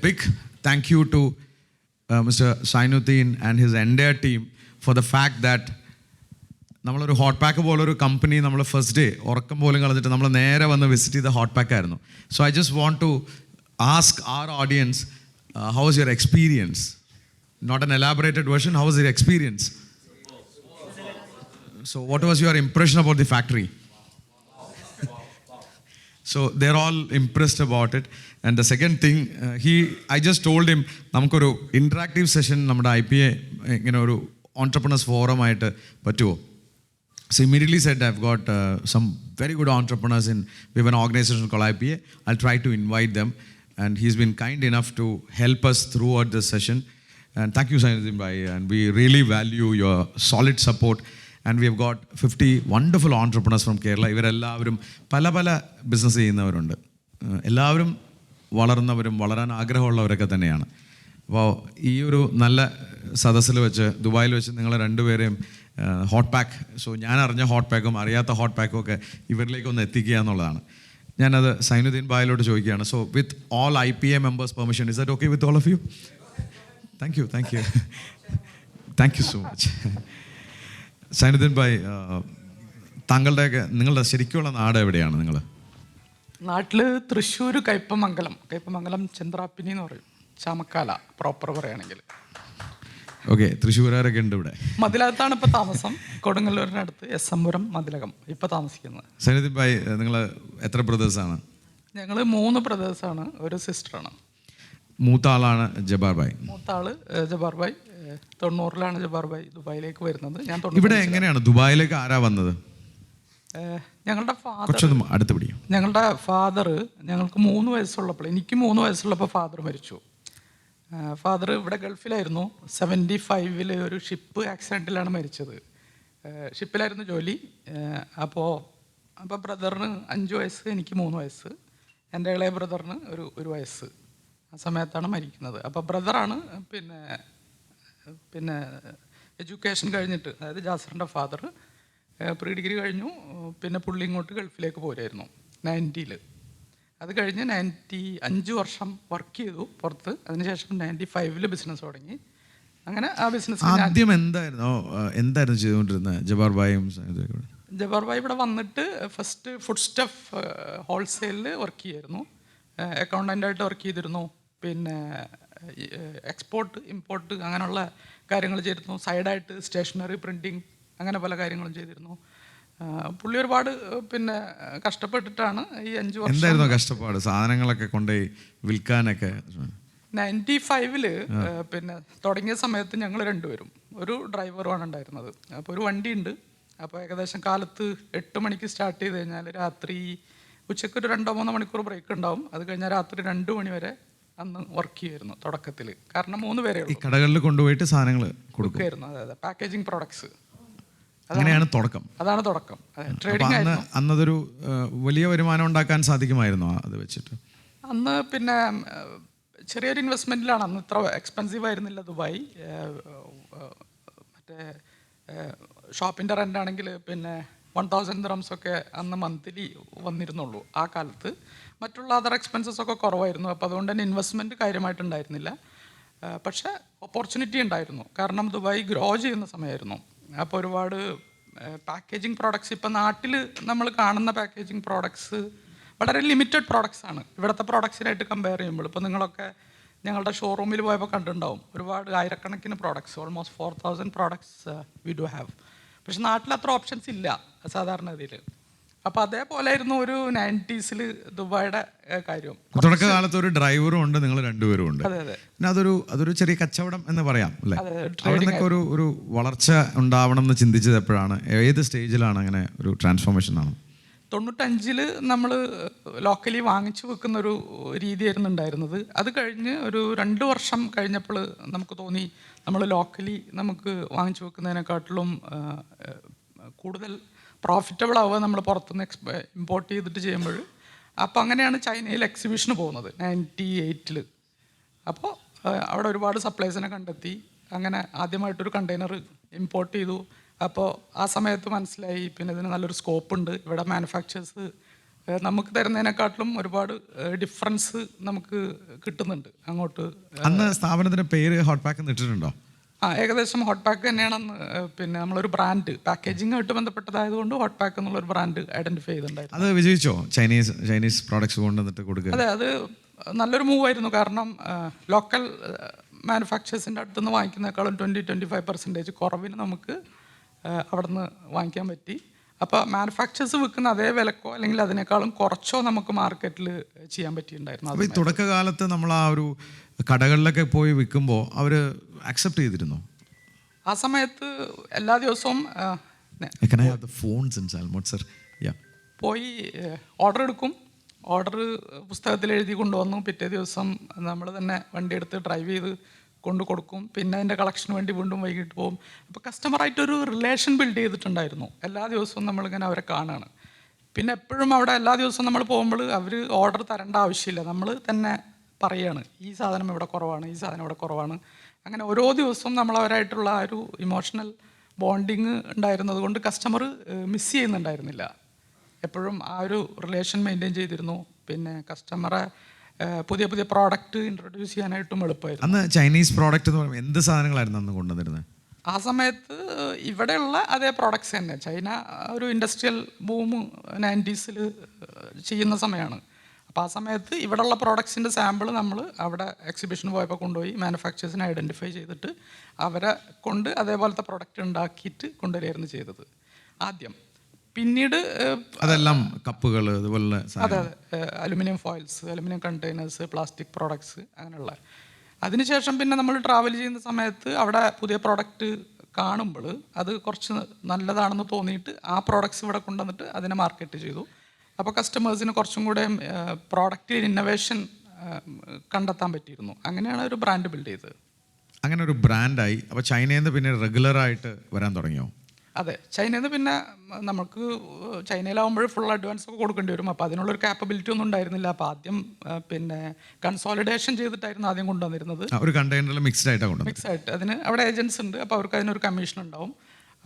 Big thank you to Mr. Sainuddin and his entire team for the fact that നമ്മളൊരു Hotpack പോലൊരു company നമ്മൾ first day ഉറക്കം പോലും കളഞ്ഞിട്ട് നമ്മൾ നേരെ വന്ന് വിസിറ്റ് ചെയ്ത ഹോട്ട് പാക്ക് ആയിരുന്നു. So I just want to ask our audience how was your experience? Not an elaborated version, how was your experience? So what was your impression about the factory? So they're all impressed about it. And the second thing, I just told him, നമുക്കൊരു interactive session നമ്മുടെ IPA ഇങ്ങനെ ഒരു entrepreneurs forum ആയിട്ട് പറ്റുമോ? So immediately said, I've got some very good entrepreneurs we have an organization called IPA. I'll try to invite them. And he's been kind enough to help us throughout this session. And thank you, Sainuddin Bhai. And we really value your solid support. And we have got 50 wonderful entrepreneurs from Kerala. ഇവരെല്ലാവരും പല പല business ചെയ്യുന്നവരുണ്ട്. എല്ലാവരും വളർന്നവരും വളരാൻ ആഗ്രഹമുള്ളവരൊക്കെ തന്നെയാണ്. അപ്പോൾ ഈ ഒരു നല്ല സദസ്സിൽ വെച്ച് ദുബായിൽ വെച്ച് നിങ്ങൾ രണ്ടുപേരെയും ഹോട്ട് പാക്ക്, സോ ഞാൻ അറിഞ്ഞ ഹോട്ട് പാക്കും അറിയാത്ത ഹോട്ട് പാക്കും ഒക്കെ ഇവരിലേക്കൊന്ന് എത്തിക്കുക എന്നുള്ളതാണ്. ഞാനത് സൈനുദ്ദീൻ ഭായിലോട്ട് ചോദിക്കുകയാണ്. So with all IPA members' permission, is that okay with all of you? Thank you. Thank you so much. Zainudheen bhai, നിങ്ങളുടെ ശരിക്കുള്ള നാട് എവിടെയാണ്? നിങ്ങൾ നാട്ടിൽ തൃശ്ശൂർ കയ്പമംഗലം ചന്ദ്രാപ്പിനി എന്ന് പറയും, ചാമക്കാല പ്രോപ്പർ പറയുകയാണെങ്കിൽ. ഓക്കെ, തൃശ്ശൂരുകാരൊക്കെ ഉണ്ട് ഇവിടെ. മതിലകത്താണ് ഇപ്പോൾ താമസം, കൊടുങ്ങല്ലൂരിനടുത്ത് SM പുരം മതിലകം ഇപ്പോൾ താമസിക്കുന്നത്. സൈനുദ്ദീൻ ഭായ്, നിങ്ങൾ എത്ര ബ്രദേഴ്സാണ്? ഞങ്ങൾ 3 ബ്രദേഴ്സാണ്, ഒരു സിസ്റ്ററാണ്. മൂത്ത ആളാണ് ജബ്ബാർ ഭായ്. മൂത്ത ആള് ജബ്ബാർ ഭായ്. 90-ലാണ് ജബ്ബാർ ഭായ് ദുബായിലേക്ക് വരുന്നത്. ഞാൻ ഇവിടെ എങ്ങനെയാണ് ദുബായിലേക്ക് ആരാ വന്നത്? ഞങ്ങളുടെ ഫാദർ ഞങ്ങൾക്ക് 3 വയസ്സുള്ളപ്പോൾ, എനിക്ക് 3 വയസ്സുള്ളപ്പോൾ ഫാദർ മരിച്ചു. ഫാദർ ഇവിടെ ഗൾഫിലായിരുന്നു. 75-ൽ ഒരു ഷിപ്പ് ആക്സിഡൻറ്റിലാണ് മരിച്ചത്. ഷിപ്പിലായിരുന്നു ജോലി. അപ്പോൾ ബ്രദറിന് 5 വയസ്സ്, എനിക്ക് 3 വയസ്സ്, എൻ്റെ ഇളയ ബ്രദറിന് ഒരു വയസ്സ്. ആ സമയത്താണ് മരിക്കുന്നത്. അപ്പോൾ ബ്രദറാണ് പിന്നെ എഡ്യൂക്കേഷൻ കഴിഞ്ഞിട്ട്, അതായത് ജാസറിൻ്റെ ഫാദർ പ്രീ ഡിഗ്രി കഴിഞ്ഞു. പിന്നെ പുള്ളി ഇങ്ങോട്ട് ഗൾഫിലേക്ക് പോരായിരുന്നു 90-ൽ. അത് കഴിഞ്ഞ് 95 വർഷം വർക്ക് ചെയ്തു പുറത്ത്. അതിനുശേഷം 95-ൽ ബിസിനസ് തുടങ്ങി. അങ്ങനെ ആ ബിസിനസ് ആദ്യം എന്തായിരുന്നു ചെയ്തുകൊണ്ടിരുന്നത് ജബ്ബാർ ഭായും? ജബ്ബാർ ഭായ് ഇവിടെ വന്നിട്ട് ഫസ്റ്റ് ഫുഡ് സ്റ്റഫ് ഹോൾസെയിലിൽ വർക്ക് ചെയ്യായിരുന്നു. അക്കൗണ്ടൻ്റായിട്ട് വർക്ക് ചെയ്തിരുന്നു. പിന്നെ എക്സ്പോർട്ട് ഇമ്പോർട്ട് അങ്ങനെയുള്ള കാര്യങ്ങൾ ചെയ്തിരുന്നു. സൈഡായിട്ട് സ്റ്റേഷനറി പ്രിൻറ്റിങ് അങ്ങനെ പല കാര്യങ്ങളും ചെയ്തിരുന്നു. പുള്ളി ഒരുപാട് കഷ്ടപ്പെട്ടിട്ടാണ് ഈ 5 വർഷം. എന്തായിരുന്നു കഷ്ടപ്പാട്? സാധനങ്ങളൊക്കെ കൊണ്ടുപോയി വിൽക്കാനൊക്കെ. 95-ൽ തുടങ്ങിയ സമയത്ത് ഞങ്ങൾ 2 പേരും ഒരു ഡ്രൈവറുമാണ് ഉണ്ടായിരുന്നത്. അപ്പോൾ ഒരു വണ്ടിയുണ്ട്. അപ്പോൾ ഏകദേശം കാലത്ത് 8 മണിക്ക് സ്റ്റാർട്ട് ചെയ്ത് കഴിഞ്ഞാൽ രാത്രി ഉച്ചയ്ക്ക് ഒരു 2-3 മണിക്കൂർ ബ്രേക്ക് ഉണ്ടാവും. അത് കഴിഞ്ഞാൽ രാത്രി 2 മണി വരെ അന്ന് വർക്ക് ചെയ്യുമായിരുന്നു തുടക്കത്തിൽ. കാരണം 3 പേരെ കടകളിൽ കൊണ്ടുപോയിട്ട് സാധനങ്ങൾ കൊടുക്കുമായിരുന്നു. അതെ, പാക്കേജിങ് പ്രോഡക്ട്സ്. അങ്ങനെയാണ് തുടക്കം. അതാണ് തുടക്കം. ട്രേഡിംഗ് ആയിരുന്നു. അന്നതൊരു വലിയ വരുമാനം ഉണ്ടാക്കാൻ സാധിക്കുമായിരുന്നു അത് വെച്ചിട്ട്? അന്ന് ചെറിയൊരു ഇൻവെസ്റ്റ്മെൻറ്റിലാണ്. അന്ന് ഇത്ര എക്സ്പെൻസീവ് ആയിരുന്നില്ല ദുബായ്. മറ്റേ ഷോപ്പിൻ്റെ റെൻ്റ് ആണെങ്കിൽ 1000 dirhams ഒക്കെ അന്ന് മന്ത്ലി വന്നിരുന്നുള്ളൂ ആ കാലത്ത്. മറ്റുള്ള അതർ എക്സ്പെൻസസ് ഒക്കെ കുറവായിരുന്നു. അപ്പോൾ അതുകൊണ്ട് തന്നെ ഇൻവെസ്റ്റ്മെൻറ്റ് കാര്യമായിട്ടുണ്ടായിരുന്നില്ല. പക്ഷേ ഓപ്പർച്യൂണിറ്റി ഉണ്ടായിരുന്നു. കാരണം ദുബായ് ഗ്രോ ചെയ്യുന്ന സമയമായിരുന്നു. അപ്പോൾ ഒരുപാട് പാക്കേജിങ് പ്രോഡക്ട്സ്, ഇപ്പം നാട്ടിൽ നമ്മൾ കാണുന്ന പാക്കേജിങ് പ്രോഡക്ട്സ് വളരെ ലിമിറ്റഡ് പ്രോഡക്ട്സ് ആണ് ഇവിടുത്തെ പ്രോഡക്ട്സിനായിട്ട് കമ്പയർ ചെയ്യുമ്പോൾ. ഇപ്പോൾ നിങ്ങളൊക്കെ ഞങ്ങളുടെ ഷോറൂമിൽ പോയപ്പോൾ കണ്ടിട്ടുണ്ടാവും ഒരുപാട് ആയിരക്കണക്കിന് products, almost 4000 products we do have. പക്ഷെ നാട്ടിൽ അത്ര ഓപ്ഷൻസ് ഇല്ല സാധാരണഗതിയിൽ. അപ്പോൾ അതേപോലെ ആയിരുന്നു ഒരു 90s ദുബായിയുടെ കാര്യം. തുടക്കകാലത്ത് ഒരു ഡ്രൈവറും ഉണ്ട്, നിങ്ങൾ 2 പേരും ഉണ്ട്. പിന്നെ അതൊരു ചെറിയ കച്ചവടം എന്ന് പറയാം അല്ലേ? അവിടെ നിന്നൊക്കെ ഒരു വളർച്ച ഉണ്ടാവണം എന്ന് ചിന്തിച്ചത് എപ്പോഴാണ്? ഏത് സ്റ്റേജിലാണ് അങ്ങനെ ഒരു ട്രാൻസ്ഫോർമേഷൻ ആണ്? 95-ൽ നമ്മൾ ലോക്കലി വാങ്ങിച്ചു വെക്കുന്നൊരു രീതിയായിരുന്നു ഉണ്ടായിരുന്നത്. അത് കഴിഞ്ഞ് ഒരു 2 വർഷം കഴിഞ്ഞപ്പോൾ നമുക്ക് തോന്നി നമ്മൾ ലോക്കലി നമുക്ക് വാങ്ങിച്ചു വെക്കുന്നതിനെക്കാട്ടിലും കൂടുതൽ പ്രോഫിറ്റബിൾ ആവുക നമ്മൾ പുറത്തുനിന്ന് ഇമ്പോർട്ട് ചെയ്തിട്ട് ചെയ്യുമ്പോൾ. അപ്പോൾ അങ്ങനെയാണ് ചൈനയിൽ എക്സിബിഷന് പോകുന്നത് 98-ൽ. അപ്പോൾ അവിടെ ഒരുപാട് സപ്ലൈസിനെ കണ്ടെത്തി. അങ്ങനെ ആദ്യമായിട്ടൊരു കണ്ടെയ്നർ ഇമ്പോർട്ട് ചെയ്തു. അപ്പോൾ ആ സമയത്ത് മനസ്സിലായി ഇതിന് നല്ലൊരു സ്കോപ്പ് ഉണ്ട്, ഇവിടെ മാനുഫാക്ചേഴ്സ് നമുക്ക് തരുന്നതിനെക്കാട്ടിലും ഒരുപാട് ഡിഫറൻസ് നമുക്ക് കിട്ടുന്നുണ്ട് അങ്ങോട്ട്. അന്ന് സ്ഥാപനത്തിന്റെ പേര് ഹോട്ട് പാക്ക് എന്ന് ഇട്ടിട്ടുണ്ടോ? ഏകദേശം ഹോട്ട് പാക്ക് തന്നെയാണ് അന്ന്. പിന്നെ നമ്മളൊരു ബ്രാൻഡ് പാക്കേജിങ്ങായിട്ട് ബന്ധപ്പെട്ടതായതുകൊണ്ട് ഹോട്ട് പാക്ക് എന്നുള്ളൊരു ബ്രാൻഡ് ഐഡന്റിഫൈ ചെയ്തിട്ടുണ്ടായിരുന്നു. അത് വിജയിച്ചോ? ചൈനീസ് പ്രോഡക്ട്സ് കൊണ്ടുവന്നിട്ട് കൊടുക്കുക? അതെ, അത് നല്ലൊരു മൂവായിരുന്നു. കാരണം ലോക്കൽ മാനുഫാക്ചേഴ്സിൻ്റെ അടുത്തുനിന്ന് വാങ്ങിക്കുന്നേക്കാളും 20-25% കുറവിന് നമുക്ക് അവിടുന്ന് വാങ്ങിക്കാൻ പറ്റി. അപ്പോൾ മാനുഫാക്ചേഴ്സ് വിൽക്കുന്ന അതേ വിലക്കോ അല്ലെങ്കിൽ അതിനേക്കാളും കുറച്ചോ നമുക്ക് മാർക്കറ്റിൽ ചെയ്യാൻ പറ്റിയിട്ടുണ്ടായിരുന്നു. അപ്പോൾ ഈ തുടക്കകാലത്ത് നമ്മൾ ആ ഒരു കടകളിലൊക്കെ പോയി വിൽക്കുമ്പോൾ അവർ അക്സെപ്റ്റ് ചെയ്തിരുന്നോ? ആ സമയത്ത് എല്ലാ ദിവസവും പോയി ഓർഡർ എടുക്കും. ഓർഡർ പുസ്തകത്തിൽ എഴുതി കൊണ്ടുവന്നു. പിറ്റേ ദിവസം നമ്മൾ തന്നെ വണ്ടി എടുത്ത് ഡ്രൈവ് ചെയ്ത് കൊണ്ടു കൊടുക്കും. പിന്നെ അതിൻ്റെ കളക്ഷന് വേണ്ടി വീണ്ടും വൈകിട്ട് പോകും. അപ്പോൾ കസ്റ്റമറായിട്ടൊരു റിലേഷൻ ബിൽഡ് ചെയ്തിട്ടുണ്ടായിരുന്നു. എല്ലാ ദിവസവും നമ്മളിങ്ങനെ അവരെ കാണുകയാണ്. പിന്നെ എപ്പോഴും അവിടെ എല്ലാ ദിവസവും നമ്മൾ പോകുമ്പോൾ അവർ ഓർഡർ തരേണ്ട ആവശ്യമില്ല. നമ്മൾ തന്നെ പറയുകയാണ് ഈ സാധനം ഇവിടെ കുറവാണ്, ഈ സാധനം ഇവിടെ കുറവാണ്. അങ്ങനെ ഓരോ ദിവസവും നമ്മൾ അവരായിട്ടുള്ള ആ ഒരു ഇമോഷണൽ ബോണ്ടിങ് ഉണ്ടായിരുന്നത് കൊണ്ട് കസ്റ്റമർ മിസ് ചെയ്യുന്നുണ്ടായിരുന്നില്ല. എപ്പോഴും ആ ഒരു റിലേഷൻ മെയിൻറ്റെയിൻ ചെയ്തിരുന്നു. പിന്നെ കസ്റ്റമറെ പുതിയ പുതിയ പ്രോഡക്റ്റ് ഇൻട്രൊഡ്യൂസ് ചെയ്യാനായിട്ടും എളുപ്പമായിരുന്നു. അന്ന് ചൈനീസ് പ്രോഡക്റ്റ് എന്ന് പറയുമ്പോൾ എന്ത് സാധനങ്ങളായിരുന്നു അന്ന് കൊണ്ടുവന്നിരുന്നത്? ആ സമയത്ത് ഇവിടെയുള്ള അതേ പ്രോഡക്ട്സ് തന്നെ. ചൈന ഒരു ഇൻഡസ്ട്രിയൽ ബൂം 90s ചെയ്യുന്ന സമയമാണ്. അപ്പോൾ ആ സമയത്ത് ഇവിടെയുള്ള പ്രോഡക്ട്സിൻ്റെ സാമ്പിൾ നമ്മൾ അവിടെ എക്സിബിഷന് പോയപ്പോൾ കൊണ്ടുപോയി മാനുഫാക്ചേഴ്സിനെ ഐഡൻറ്റിഫൈ ചെയ്തിട്ട് അവരെ കൊണ്ട് അതേപോലത്തെ പ്രോഡക്റ്റ് ഉണ്ടാക്കിയിട്ട് കൊണ്ടുവരികയായിരുന്നു ചെയ്തത് ആദ്യം. പിന്നീട് അതെല്ലാം കപ്പുകൾ അതുപോലെ അതെ aluminium foils, aluminium containers, plastic products അങ്ങനെയുള്ള. അതിനുശേഷം പിന്നെ നമ്മൾ ട്രാവൽ ചെയ്യുന്ന സമയത്ത് അവിടെ പുതിയ പ്രോഡക്റ്റ് കാണുമ്പോൾ അത് കുറച്ച് നല്ലതാണെന്ന് തോന്നിയിട്ട് ആ പ്രോഡക്ട്സ് ഇവിടെ കൊണ്ടുവന്നിട്ട് അതിനെ മാർക്കറ്റ് ചെയ്തു. അപ്പോൾ കസ്റ്റമേഴ്സിന് കുറച്ചും കൂടെ പ്രോഡക്റ്റിൽ ഇന്നോവേഷൻ കണ്ടെത്താൻ പറ്റിയിരുന്നു. അങ്ങനെയാണ് ഒരു ബ്രാൻഡ് ബിൽഡ് ചെയ്തത്. അങ്ങനെ ഒരു ബ്രാൻഡായി. അപ്പോൾ ചൈനയിൽ നിന്ന് പിന്നെ റെഗുലറായിട്ട് വരാൻ തുടങ്ങിയോ? അതെ, ചൈനയിൽ നിന്ന് പിന്നെ നമുക്ക് ചൈനയിലാവുമ്പോൾ ഫുൾ അഡ്വാൻസ് ഒക്കെ കൊടുക്കേണ്ടി വരും. അപ്പോൾ അതിനുള്ളൊരു കാപ്പബിലിറ്റി ഒന്നും ഉണ്ടായിരുന്നില്ല. അപ്പോൾ ആദ്യം പിന്നെ കൺസോളിഡേഷൻ ചെയ്തിട്ടായിരുന്നു ആദ്യം കൊണ്ടുവന്നിരുന്നത്. ഒരു കണ്ടെയ്നറിൽ മിക്സ്ഡ് ആയിട്ട് അതിന് അവിടെ ഏജൻസ് ഉണ്ട്. അപ്പോൾ അവർക്ക് അതിനൊരു കമ്മീഷൻ ഉണ്ടാവും.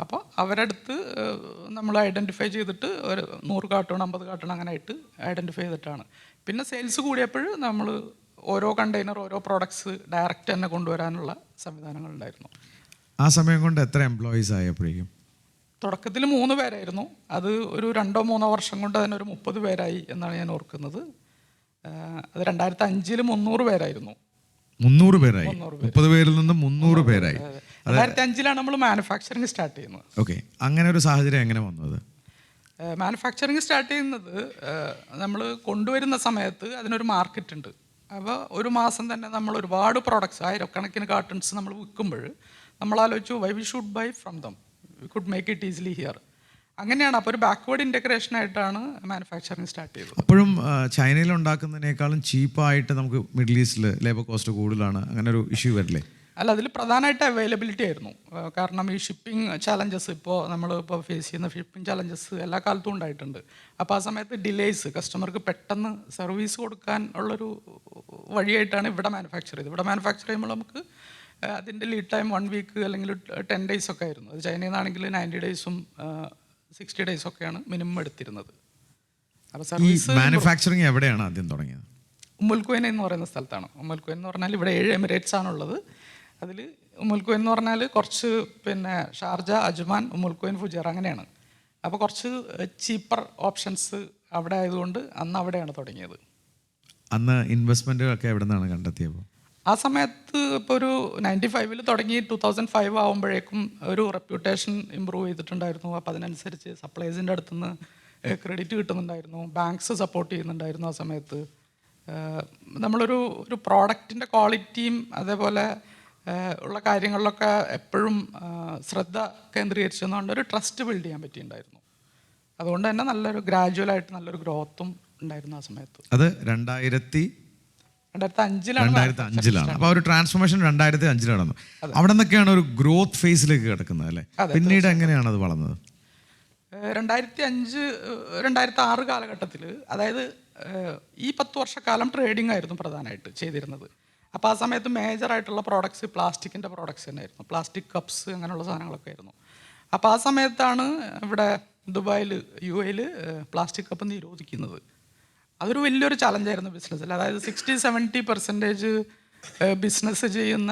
അപ്പോൾ അവരടുത്ത് നമ്മൾ ഐഡൻറ്റിഫൈ ചെയ്തിട്ട് ഒരു 100 കാർട്ടൺ 50 കാർട്ടൺ അങ്ങനെ ആയിട്ട് ഐഡൻറ്റിഫൈ ചെയ്തിട്ടാണ്. പിന്നെ സെയിൽസ് കൂടിയപ്പോൾ നമ്മൾ ഓരോ കണ്ടെയ്നർ ഓരോ പ്രോഡക്ട്സ് ഡയറക്റ്റ് തന്നെ കൊണ്ടുവരാനുള്ള സംവിധാനങ്ങളുണ്ടായിരുന്നു. ആ സമയം കൊണ്ട് എത്ര എംപ്ലോയീസ് ആയപ്പോഴേക്കും? തുടക്കത്തിൽ 3 പേരായിരുന്നു. അത് ഒരു 2-3 വർഷം കൊണ്ട് അതിനൊരു 30 പേരായി എന്നാണ് ഞാൻ ഓർക്കുന്നത്. അത് 2005 300 പേരായിരുന്നു. 300 പേരായി. 30 പേരിൽ നിന്ന് 300 പേരായി. 2005 നമ്മൾ മാനുഫാക്ചറിങ് സ്റ്റാർട്ട് ചെയ്യുന്നത്. ഓക്കെ, അങ്ങനെ ഒരു സാഹചര്യം എങ്ങനെ വന്നത്? മാനുഫാക്ചറിങ് സ്റ്റാർട്ട് ചെയ്യുന്നത് നമ്മൾ കൊണ്ടുവരുന്ന സമയത്ത് അതിനൊരു മാർക്കറ്റ് ഉണ്ട്. അപ്പോൾ ഒരു മാസം തന്നെ നമ്മൾ ഒരുപാട് പ്രോഡക്ട്സ് 1000കണക്കിന് കാർട്ടൺസ് നമ്മൾ വിൽക്കുമ്പോൾ നമ്മൾ ആലോചിച്ചു why we should buy from them, we could make it easily here. അങ്ങനെയാണ്. അപ്പോൾ ഒരു ബാക്ക്വേർഡ് ഇൻ്റഗ്രേഷൻ ആയിട്ടാണ് മാനുഫാക്ചറിങ് സ്റ്റാർട്ട് ചെയ്തത്. അപ്പോഴും ചൈനയിൽ ഉണ്ടാക്കുന്നതിനേക്കാളും ചീപ്പായിട്ട് നമുക്ക് മിഡിൽ ഈസ്റ്റിൽ ലേബർ കോസ്റ്റ് കൂടുതലാണ്, അങ്ങനെ ഒരു ഇഷ്യൂ വരില്ലേ? അല്ല, അതിൽ പ്രധാനമായിട്ട് അവൈലബിലിറ്റി ആയിരുന്നു. കാരണം ഈ ഷിപ്പിംഗ് ചാലഞ്ചസ് ഇപ്പോൾ നമ്മളിപ്പോൾ ഫേസ് ചെയ്യുന്ന ഷിപ്പിംഗ് ചാലഞ്ചസ് എല്ലാ കാലത്തും ഉണ്ടായിട്ടുണ്ട്. അപ്പോൾ ആ സമയത്ത് ഡിലേയ്സ്, കസ്റ്റമർക്ക് പെട്ടെന്ന് സർവീസ് കൊടുക്കാൻ ഉള്ളൊരു വഴിയായിട്ടാണ് ഇവിടെ മാനുഫാക്ചർ ചെയ്തത്. ഇവിടെ മാനുഫാക്ചർ ചെയ്യുമ്പോൾ നമുക്ക് അതിൻ്റെ ലീഡ് ടൈം 1 വീക്ക് അല്ലെങ്കിൽ 10 days ഒക്കെ ആയിരുന്നു. അത് ചൈനയിൽ നിന്നാണെങ്കിൽ 90 days-ഉം 60 days ഒക്കെയാണ് മിനിമം എടുത്തിരുന്നത്. അപ്പോൾ സർവീസ് മാനുഫാക്ചറിങ് എവിടെയാണ് ആദ്യം തുടങ്ങിയത്? ഉമ്മുൽഖുവൈൻ എന്ന് പറയുന്ന സ്ഥലത്താണ്. ഉമ്മുൽഖുവൈൻ എന്ന് പറഞ്ഞാൽ ഇവിടെ 7 എമിറേറ്റ്സ് ആണുള്ളത്. അതിൽ ഉമ്മുൽഖുവൈൻ എന്ന് പറഞ്ഞാൽ കുറച്ച് പിന്നെ ഷാർജ, അജ്മാൻ, ഉമ്മുൽഖുവൈൻ, ഫുജൈറ അങ്ങനെയാണ്. അപ്പോൾ കുറച്ച് ചീപ്പർ ഓപ്ഷൻസ് അവിടെ ആയതുകൊണ്ട് അന്ന് അവിടെയാണ് തുടങ്ങിയത്. അന്ന് ഇൻവെസ്റ്റ്മെൻറ്റുകളൊക്കെ എവിടെ നിന്നാണ് കണ്ടെത്തിയപ്പോൾ? ആ സമയത്ത് ഇപ്പോൾ ഒരു 95 തുടങ്ങി 2005 ആകുമ്പോഴേക്കും ഒരു റെപ്യൂട്ടേഷൻ ഇമ്പ്രൂവ് ചെയ്തിട്ടുണ്ടായിരുന്നു. അപ്പോൾ അതിനനുസരിച്ച് സപ്ലൈസിൻ്റെ അടുത്തുനിന്ന് ക്രെഡിറ്റ് കിട്ടുന്നുണ്ടായിരുന്നു, ബാങ്ക്സ് സപ്പോർട്ട് ചെയ്യുന്നുണ്ടായിരുന്നു. ആ സമയത്ത് നമ്മളൊരു പ്രോഡക്റ്റിൻ്റെ ക്വാളിറ്റിയും അതേപോലെ ഉള്ള കാര്യങ്ങളിലൊക്കെ എപ്പോഴും ശ്രദ്ധ കേന്ദ്രീകരിച്ചതുകൊണ്ട് ഒരു ട്രസ്റ്റ് ബിൽഡ് ചെയ്യാൻ പറ്റിയിട്ടുണ്ടായിരുന്നു. അതുകൊണ്ട് തന്നെ നല്ലൊരു ഗ്രാജുവലായിട്ട് നല്ലൊരു ഗ്രോത്തും ഉണ്ടായിരുന്നു ആ സമയത്ത്. അത് 2005-ലാണ്. 2005-ലാണ്. അപ്പോൾ ഒരു ട്രാൻസ്ഫോർമേഷൻ 2005 നടന്നു. അവിടെ നിന്നൊക്കെയാണ് ഒരു ഗ്രോത്ത് ഫേസിലേക്ക് കിടക്കുന്നത് അല്ലേ? പിന്നീട് എങ്ങനെയാണ് അത് വളർന്നത്? 2005-2006 കാലഘട്ടത്തിൽ, അതായത് ഈ 10 വർഷക്കാലം ട്രേഡിംഗ് ആയിരുന്നു പ്രധാനമായിട്ട് ചെയ്തിരുന്നത്. അപ്പോൾ ആ സമയത്ത് മേജറായിട്ടുള്ള പ്രോഡക്ട്സ് പ്ലാസ്റ്റിക്കിൻ്റെ പ്രോഡക്ട്സ് തന്നെയായിരുന്നു. പ്ലാസ്റ്റിക് കപ്സ് അങ്ങനെയുള്ള സാധനങ്ങളൊക്കെ ആയിരുന്നു. അപ്പോൾ ആ സമയത്താണ് ഇവിടെ ദുബായിൽ UAE പ്ലാസ്റ്റിക് കപ്പ് നിരോധിക്കുന്നത്. അതൊരു വലിയൊരു ചലഞ്ചായിരുന്നു ബിസിനസ്സിൽ. അതായത് 60-70% ബിസിനസ് ചെയ്യുന്ന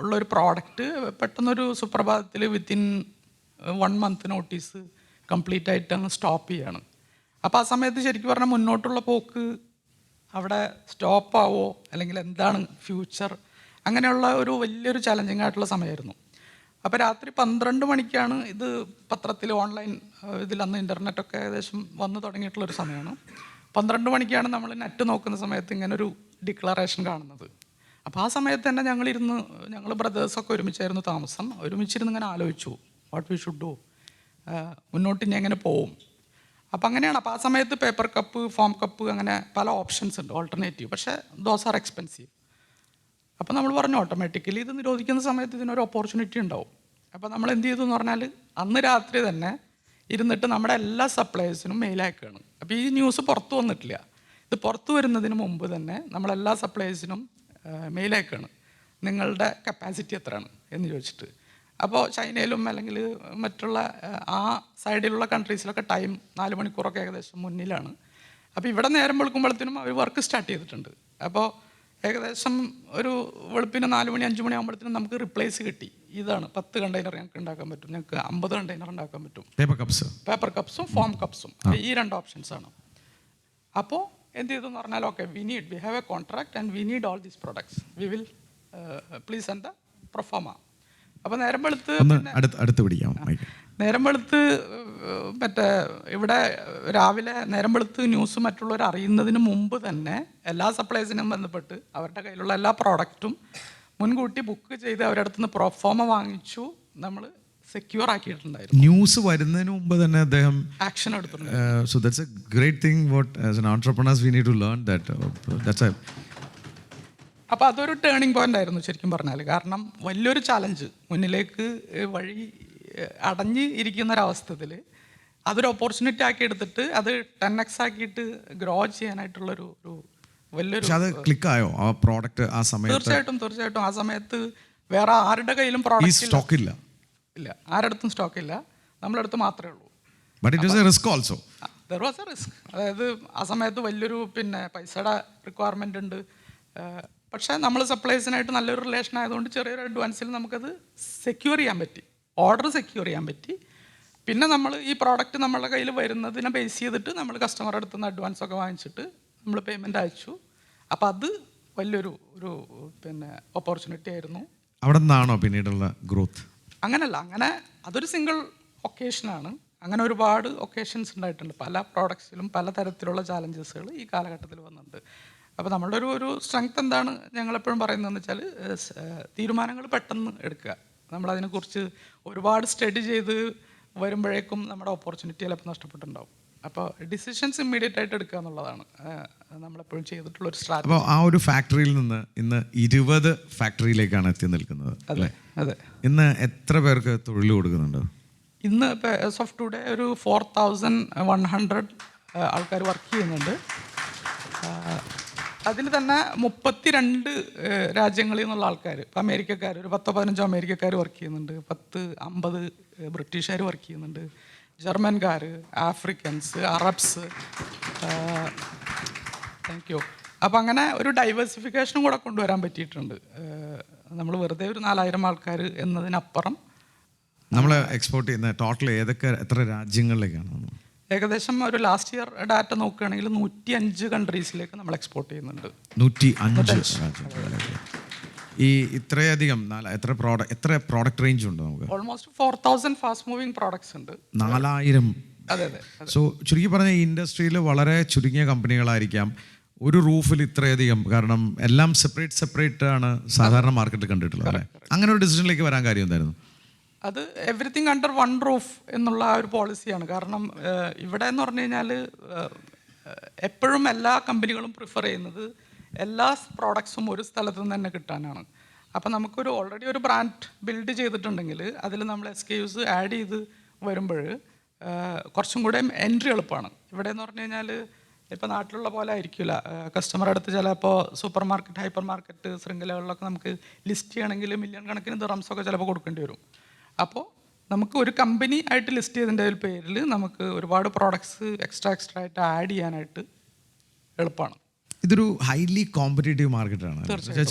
ഉള്ളൊരു പ്രോഡക്റ്റ് പെട്ടെന്നൊരു സുപ്രഭാതത്തിൽ വിത്തിൻ 1 മന്ത് നോട്ടീസ് കംപ്ലീറ്റ് ആയിട്ട് അങ്ങ് സ്റ്റോപ്പ് ചെയ്യാണ്. അപ്പോൾ ആ സമയത്ത് ശരിക്കും പറഞ്ഞാൽ മുന്നോട്ടുള്ള പോക്ക് അവിടെ സ്റ്റോപ്പാവോ അല്ലെങ്കിൽ എന്താണ് ഫ്യൂച്ചർ, അങ്ങനെയുള്ള ഒരു വലിയൊരു ചലഞ്ചിങ് ആയിട്ടുള്ള സമയമായിരുന്നു. അപ്പോൾ രാത്രി 12 മണിക്കാണ് ഇത് പത്രത്തിൽ ഓൺലൈൻ ഇതിലന്ന് ഇൻ്റർനെറ്റൊക്കെ ഏകദേശം വന്നു തുടങ്ങിയിട്ടുള്ളൊരു സമയമാണ്. 12 മണിക്കാണ് നമ്മൾ നെറ്റ് നോക്കുന്ന സമയത്ത് ഇങ്ങനൊരു ഡിക്ലറേഷൻ കാണുന്നത്. അപ്പോൾ ആ സമയത്ത് തന്നെ ഞങ്ങൾ ബ്രദേഴ്സൊക്കെ ഒരുമിച്ചായിരുന്നു താമസം. ഒരുമിച്ചിരുന്ന് ഇങ്ങനെ ആലോചിച്ചു വാട്ട് വി ഷുഡ് ഡു, മുന്നോട്ട് ഇനി എങ്ങനെ പോവും. അപ്പോൾ അങ്ങനെയാണ്. അപ്പോൾ ആ സമയത്ത് പേപ്പർ കപ്പ്, ഫോം കപ്പ്, അങ്ങനെ പല ഓപ്ഷൻസ് ഉണ്ട് ഓൾട്ടർനേറ്റീവ്. പക്ഷേ ദോസ് ആർ എക്സ്പെൻസീവ്. അപ്പോൾ നമ്മൾ പറഞ്ഞു ഓട്ടോമാറ്റിക്കലി ഇത് നിരോധിക്കുന്ന സമയത്ത് ഇതിനൊരു ഓപ്പർച്യൂണിറ്റി ഉണ്ടാവും. അപ്പോൾ നമ്മൾ എന്ത് ചെയ്തു എന്ന് പറഞ്ഞാൽ അന്ന് രാത്രി തന്നെ ഇരുന്നിട്ട് നമ്മുടെ എല്ലാ സപ്ലയേഴ്സിനും മെയിൽ അയക്കുകയാണ്. അപ്പോൾ ഈ ന്യൂസ് പുറത്തു വന്നിട്ടില്ല. ഇത് പുറത്തു വരുന്നതിന് മുമ്പ് തന്നെ നമ്മളെല്ലാ സപ്ലയേഴ്സിനും മെയിൽ അയക്കുകയാണ്, നിങ്ങളുടെ കപ്പാസിറ്റി എത്രയാണ് എന്ന് ചോദിച്ചിട്ട്. അപ്പോൾ ചൈനയിലും അല്ലെങ്കിൽ മറ്റുള്ള ആ സൈഡിലുള്ള കൺട്രീസിലൊക്കെ ടൈം 4 മണിക്കൂറൊക്കെ ഏകദേശം മുന്നിലാണ്. അപ്പോൾ ഇവിടെ നേരം വെളുക്കുമ്പോഴത്തേനും അവർ വർക്ക് സ്റ്റാർട്ട് ചെയ്തിട്ടുണ്ട്. അപ്പോൾ ഏകദേശം ഒരു വെളുപ്പിന് 4 മണി 5 മണി ആകുമ്പോഴത്തേനും നമുക്ക് റിപ്ലേസ് കിട്ടി. ഇതാണ് 10 കണ്ടെയ്നർ ഞങ്ങൾക്ക് ഉണ്ടാക്കാൻ പറ്റും, ഞങ്ങൾക്ക് 50 കണ്ടെയ്നർ ഉണ്ടാക്കാൻ പറ്റും. പേപ്പർ കപ്സും ഫോം കപ്സും ഈ 2 ഓപ്ഷൻസാണ്. അപ്പോൾ എന്ത് ചെയ്തു എന്ന് പറഞ്ഞാൽ okay we have A contract and we need all these products, we will please and the proforma. അപ്പോൾ നേരം വെളുത്ത് മറ്റേ ഇവിടെ രാവിലെ നേരം വെളുത്ത് ന്യൂസ് മറ്റുള്ളവർ അറിയുന്നതിന് മുമ്പ് തന്നെ എല്ലാ സപ്ലൈസിനും ബന്ധപ്പെട്ട് അവരുടെ കയ്യിലുള്ള എല്ലാ പ്രോഡക്റ്റും മുൻകൂട്ടി ബുക്ക് ചെയ്ത് അവരുടെ അടുത്ത് നിന്ന് പ്രൊഫോമ വാങ്ങിച്ചു നമ്മൾ സെക്യൂർ ആക്കിയിട്ടുണ്ടായിരുന്നു. ന്യൂസ് വരുന്നതിന് മുമ്പ് തന്നെ അദ്ദേഹം ആക്ഷൻ എടുത്തിട്ടുണ്ട്. So that's a great thing what as an entrepreneurs we need to learn that. അപ്പോൾ അതൊരു ടേണിംഗ് പോയിന്റ് ആയിരുന്നു ശരിക്കും പറഞ്ഞാൽ. കാരണം വലിയൊരു ചലഞ്ച് മുന്നിലേക്ക് വഴി അടഞ്ഞ് ഇരിക്കുന്നൊരവസ്ഥയിൽ അതൊരു ഓപ്പർച്യൂണിറ്റി ആക്കി എടുത്തിട്ട് അത് 10x ആക്കിയിട്ട് ഗ്രോ ചെയ്യാനായിട്ടുള്ളൊരു വലിയൊരു. അത് ക്ലിക്കായോ ആ പ്രോഡക്റ്റ് ആ സമയത്ത്? തീർച്ചയായിട്ടും ആ സമയത്ത് വേറെ ആരുടെ കയ്യിലും പ്രോഡക്റ്റ് സ്റ്റോക്ക് ഇല്ല, ആരുടെ അടുത്തും സ്റ്റോക്ക് ഇല്ല, നമ്മുടെ അടുത്ത് മാത്രമേ ഉള്ളൂ. But it was A risk also. There was A risk. അതായത് ആ സമയത്ത് വലിയൊരു പൈസയുടെ റിക്വയർമെൻ്റ് ഉണ്ട്. പക്ഷേ നമ്മൾ സപ്ലൈസിനായിട്ട് നല്ലൊരു റിലേഷൻ ആയതുകൊണ്ട് ചെറിയൊരു അഡ്വാൻസിൽ നമുക്കത് സെക്യൂർ ചെയ്യാൻ പറ്റി, ഓർഡർ സെക്യൂർ ചെയ്യാൻ പറ്റി. പിന്നെ നമ്മൾ ഈ പ്രോഡക്റ്റ് നമ്മളുടെ കയ്യിൽ വരുന്നതിനെ ബേസ് ചെയ്തിട്ട് നമ്മൾ കസ്റ്റമറുടെ അടുത്ത് നിന്ന് അഡ്വാൻസ് ഒക്കെ വാങ്ങിച്ചിട്ട് നമ്മൾ പേയ്മെൻറ്റ് അയച്ചു. അപ്പോൾ അത് വലിയൊരു ഓപ്പർച്യൂണിറ്റി ആയിരുന്നു. അവിടെ നിന്നാണോ പിന്നീടുള്ള ഗ്രോത്ത്? അങ്ങനല്ല, അങ്ങനെ അതൊരു സിംഗിൾ ഒക്കേഷനാണ്. അങ്ങനെ ഒരുപാട് ഒക്കേഷൻസ് ഉണ്ടായിട്ടുണ്ട്. പല പ്രോഡക്ട്സിലും പല തരത്തിലുള്ള ചാലഞ്ചസുകൾ ഈ കാലഘട്ടത്തിൽ വന്നിട്ടുണ്ട്. അപ്പോൾ നമ്മളുടെ ഒരു സ്ട്രെങ്ത് എന്താണ് ഞങ്ങളെപ്പോഴും പറയുന്നതെന്ന് വെച്ചാൽ തീരുമാനങ്ങൾ പെട്ടെന്ന് എടുക്കുക. നമ്മളതിനെക്കുറിച്ച് ഒരുപാട് സ്റ്റഡി ചെയ്ത് വരുമ്പോഴേക്കും നമ്മുടെ ഓപ്പർച്യൂണിറ്റി ചിലപ്പോൾ നഷ്ടപ്പെട്ടിട്ടുണ്ടാവും. അപ്പോൾ ഡിസിഷൻസ് ഇമ്മീഡിയറ്റ് ആയിട്ട് എടുക്കുക എന്നുള്ളതാണ് നമ്മളെപ്പോഴും ചെയ്തിട്ടുള്ളൊരു സ്ട്രാറ്റജി. അപ്പോൾ ആ ഒരു ഫാക്ടറിയിൽ നിന്ന് ഇന്ന് 20 ഫാക്ടറിയിലേക്കാണ് എത്തി നിൽക്കുന്നത്. അതെ. ഇന്ന് എത്ര പേർക്ക് തൊഴിൽ കൊടുക്കുന്നുണ്ട്? ഇന്ന് ഇപ്പോൾ ആസ് ഓഫ് ടുഡേ ഒരു 4100 ആൾക്കാർ വർക്ക് ചെയ്യുന്നുണ്ട്. അതിൽ തന്നെ 32 രാജ്യങ്ങളിൽ നിന്നുള്ള ആൾക്കാർ, ഇപ്പോൾ അമേരിക്കക്കാർ ഒരു 10-15 അമേരിക്കക്കാർ വർക്ക് ചെയ്യുന്നുണ്ട്, 10-50 ബ്രിട്ടീഷുകാർ വർക്ക് ചെയ്യുന്നുണ്ട്, ജർമ്മൻകാർ, ആഫ്രിക്കൻസ്, അറബ്സ്. Thank you. അപ്പോൾ അങ്ങനെ ഒരു ഡൈവേഴ്സിഫിക്കേഷനും കൂടെ കൊണ്ടുവരാൻ പറ്റിയിട്ടുണ്ട്. നമ്മൾ വെറുതെ ഒരു 4000 ആൾക്കാർ എന്നതിനപ്പുറം നമ്മൾ എക്സ്പോർട്ട് ചെയ്യുന്ന ടോട്ടൽ എത്ര രാജ്യങ്ങളിലേക്കാണ്? ഏകദേശം ഒരു ലാസ്റ്റ് ഇയർ ഡാറ്റ നോക്കുകയാണെങ്കിൽ 105 കൺട്രീസിലേക്ക് നമ്മൾ എക്സ്പോർട്ട് ചെയ്യുന്നുണ്ട്. 105 രാജ്യങ്ങളിലേക്ക്. ഈ ഇത്രയധികം എത്ര പ്രോഡക്റ്റ് റേഞ്ച് ഉണ്ട് നമുക്ക്? ഓൾമോസ്റ്റ് 4000 ഫാസ്റ്റ് മൂവിങ് പ്രോഡക്ട്സ് ഉണ്ട്. 4000. അതെ. സോ ചുരുക്കി പറഞ്ഞ ഈ ഇൻഡസ്ട്രിയിൽ വളരെ ചുരുങ്ങിയ കമ്പനികളായിരിക്കാം ഒരു റൂഫിൽ ഇത്രയധികം, കാരണം എല്ലാം സെപ്പറേറ്റ് ആണ് സാധാരണ മാർക്കറ്റിൽ കണ്ടിട്ടുള്ളത് അല്ലേ? അങ്ങനെ ഒരു ഡിസിഷനിലേക്ക് വരാൻ കാര്യം എന്തായിരുന്നു? അത് എവറിത്തിങ് അണ്ടർ വൺ റൂഫ് എന്നുള്ള ഒരു പോളിസിയാണ്. കാരണം ഇവിടെ എന്ന് പറഞ്ഞു കഴിഞ്ഞാൽ എപ്പോഴും എല്ലാ കമ്പനികളും പ്രിഫർ ചെയ്യുന്നത് എല്ലാ പ്രോഡക്ട്സും ഒരു സ്ഥലത്തു നിന്ന് തന്നെ കിട്ടാനാണ്. അപ്പോൾ നമുക്കൊരു ഓൾറെഡി ഒരു ബ്രാൻഡ് ബിൽഡ് ചെയ്തിട്ടുണ്ടെങ്കിൽ അതിൽ നമ്മൾ SKUs ആഡ് ചെയ്ത് വരുമ്പോൾ കുറച്ചും കൂടെ എൻട്രി എളുപ്പമാണ്. ഇവിടെ എന്ന് പറഞ്ഞു കഴിഞ്ഞാൽ ഇപ്പോൾ നാട്ടിലുള്ള പോലെ ആയിരിക്കില്ല. കസ്റ്റമറുടെ അടുത്ത് ചിലപ്പോൾ സൂപ്പർ മാർക്കറ്റ്, ഹൈപ്പർ മാർക്കറ്റ് ശൃംഖലകളിലൊക്കെ നമുക്ക് ലിസ്റ്റ് ചെയ്യണമെങ്കിൽ മില്യൺ കണക്കിന് ദിർഹംസൊക്കെ ചിലപ്പോൾ കൊടുക്കേണ്ടി വരും. അപ്പോൾ നമുക്ക് ഒരു കമ്പനി ആയിട്ട് ലിസ്റ്റ് ചെയ്തതിൻ്റെ പേരിൽ നമുക്ക് ഒരുപാട് പ്രോഡക്ട്സ് എക്സ്ട്രാ ആയിട്ട് ആഡ് ചെയ്യാനായിട്ട് എളുപ്പമാണ്. ഇതൊരു ഹൈലി കോമ്പറ്റേറ്റീവ് മാർക്കറ്റാണ്.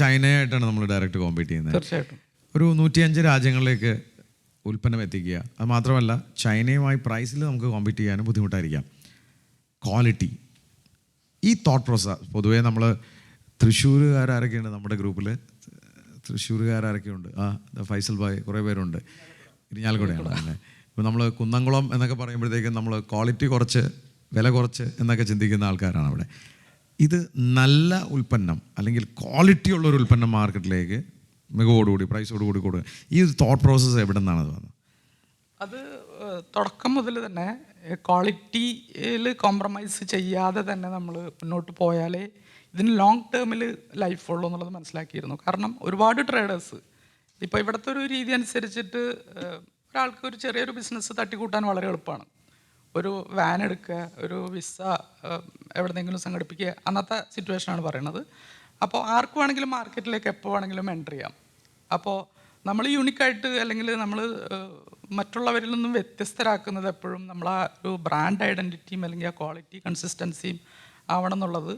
ചൈനയായിട്ടാണ് നമ്മൾ ഡയറക്റ്റ് കോമ്പീറ്റ് ചെയ്യുന്നത്. തീർച്ചയായിട്ടും. ഒരു 105 രാജ്യങ്ങളിലേക്ക് ഉൽപ്പന്നം എത്തിക്കുക. അത് മാത്രമല്ല ചൈനയുമായി പ്രൈസിൽ നമുക്ക് കോമ്പീറ്റ് ചെയ്യാനും ബുദ്ധിമുട്ടായിരിക്കാം. ക്വാളിറ്റി, ഈ തോട്ട് പ്രോസസ് പൊതുവേ നമ്മൾ തൃശ്ശൂരുകാരൊക്കെയുണ്ട് നമ്മുടെ ഗ്രൂപ്പിൽ. തൃശ്ശൂരുകാരൊക്കെയുണ്ട്. ഫൈസൽ ഭായ്, കുറേ പേരുണ്ട്. ഇരിഞ്ഞാലക്കുടയാണ് അല്ലേ. ഇപ്പോൾ നമ്മൾ കുന്നംകുളം എന്നൊക്കെ പറയുമ്പോഴത്തേക്കും നമ്മൾ ക്വാളിറ്റി കുറച്ച് വില കുറച്ച് എന്നൊക്കെ ചിന്തിക്കുന്ന ആൾക്കാരാണ് അവിടെ. ഇത് നല്ല ഉൽപ്പന്നം അല്ലെങ്കിൽ ക്വാളിറ്റി ഉള്ളൊരു ഉൽപ്പന്നം മാർക്കറ്റിലേക്ക് മികവോടുകൂടി പ്രൈസോടുകൂടി കൊടുക്കുക. ഈ തോട്ട് പ്രോസസ്സ് എവിടെ നിന്നാണ് അത് വന്നത്? അത് തുടക്കം മുതൽ തന്നെ ക്വാളിറ്റിയിൽ കോംപ്രമൈസ് ചെയ്യാതെ തന്നെ നമ്മൾ മുന്നോട്ട് പോയാലേ ഇതിന് ലോങ് ടേമിൽ ലൈഫ് ഉള്ളൂ എന്നുള്ളത് മനസ്സിലാക്കിയിരുന്നു. കാരണം ഒരുപാട് ട്രേഡേഴ്സ് ഇപ്പോൾ ഇവിടുത്തെ ഒരു രീതി അനുസരിച്ചിട്ട് ഒരാൾക്ക് ഒരു ചെറിയൊരു ബിസിനസ് തട്ടിക്കൂട്ടാൻ വളരെ എളുപ്പമാണ്. ഒരു വാൻ എടുക്കുക, ഒരു വിസ എവിടെന്നെങ്കിലും സംഘടിപ്പിക്കുക, അന്നത്തെ സിറ്റുവേഷനാണ് പറയണത്. അപ്പോൾ ആർക്ക് വേണമെങ്കിലും മാർക്കറ്റിലേക്ക് എപ്പോൾ വേണമെങ്കിലും എൻ്റർ ചെയ്യാം. അപ്പോൾ നമ്മൾ യൂണിക്കായിട്ട് അല്ലെങ്കിൽ നമ്മൾ മറ്റുള്ളവരിൽ നിന്നും വ്യത്യസ്തരാക്കുന്നത് എപ്പോഴും നമ്മൾ ആ ഒരു ബ്രാൻഡ് ഐഡൻറ്റിറ്റിയും അല്ലെങ്കിൽ ആ ക്വാളിറ്റി കൺസിസ്റ്റൻസിയും ആവണം എന്നുള്ളത്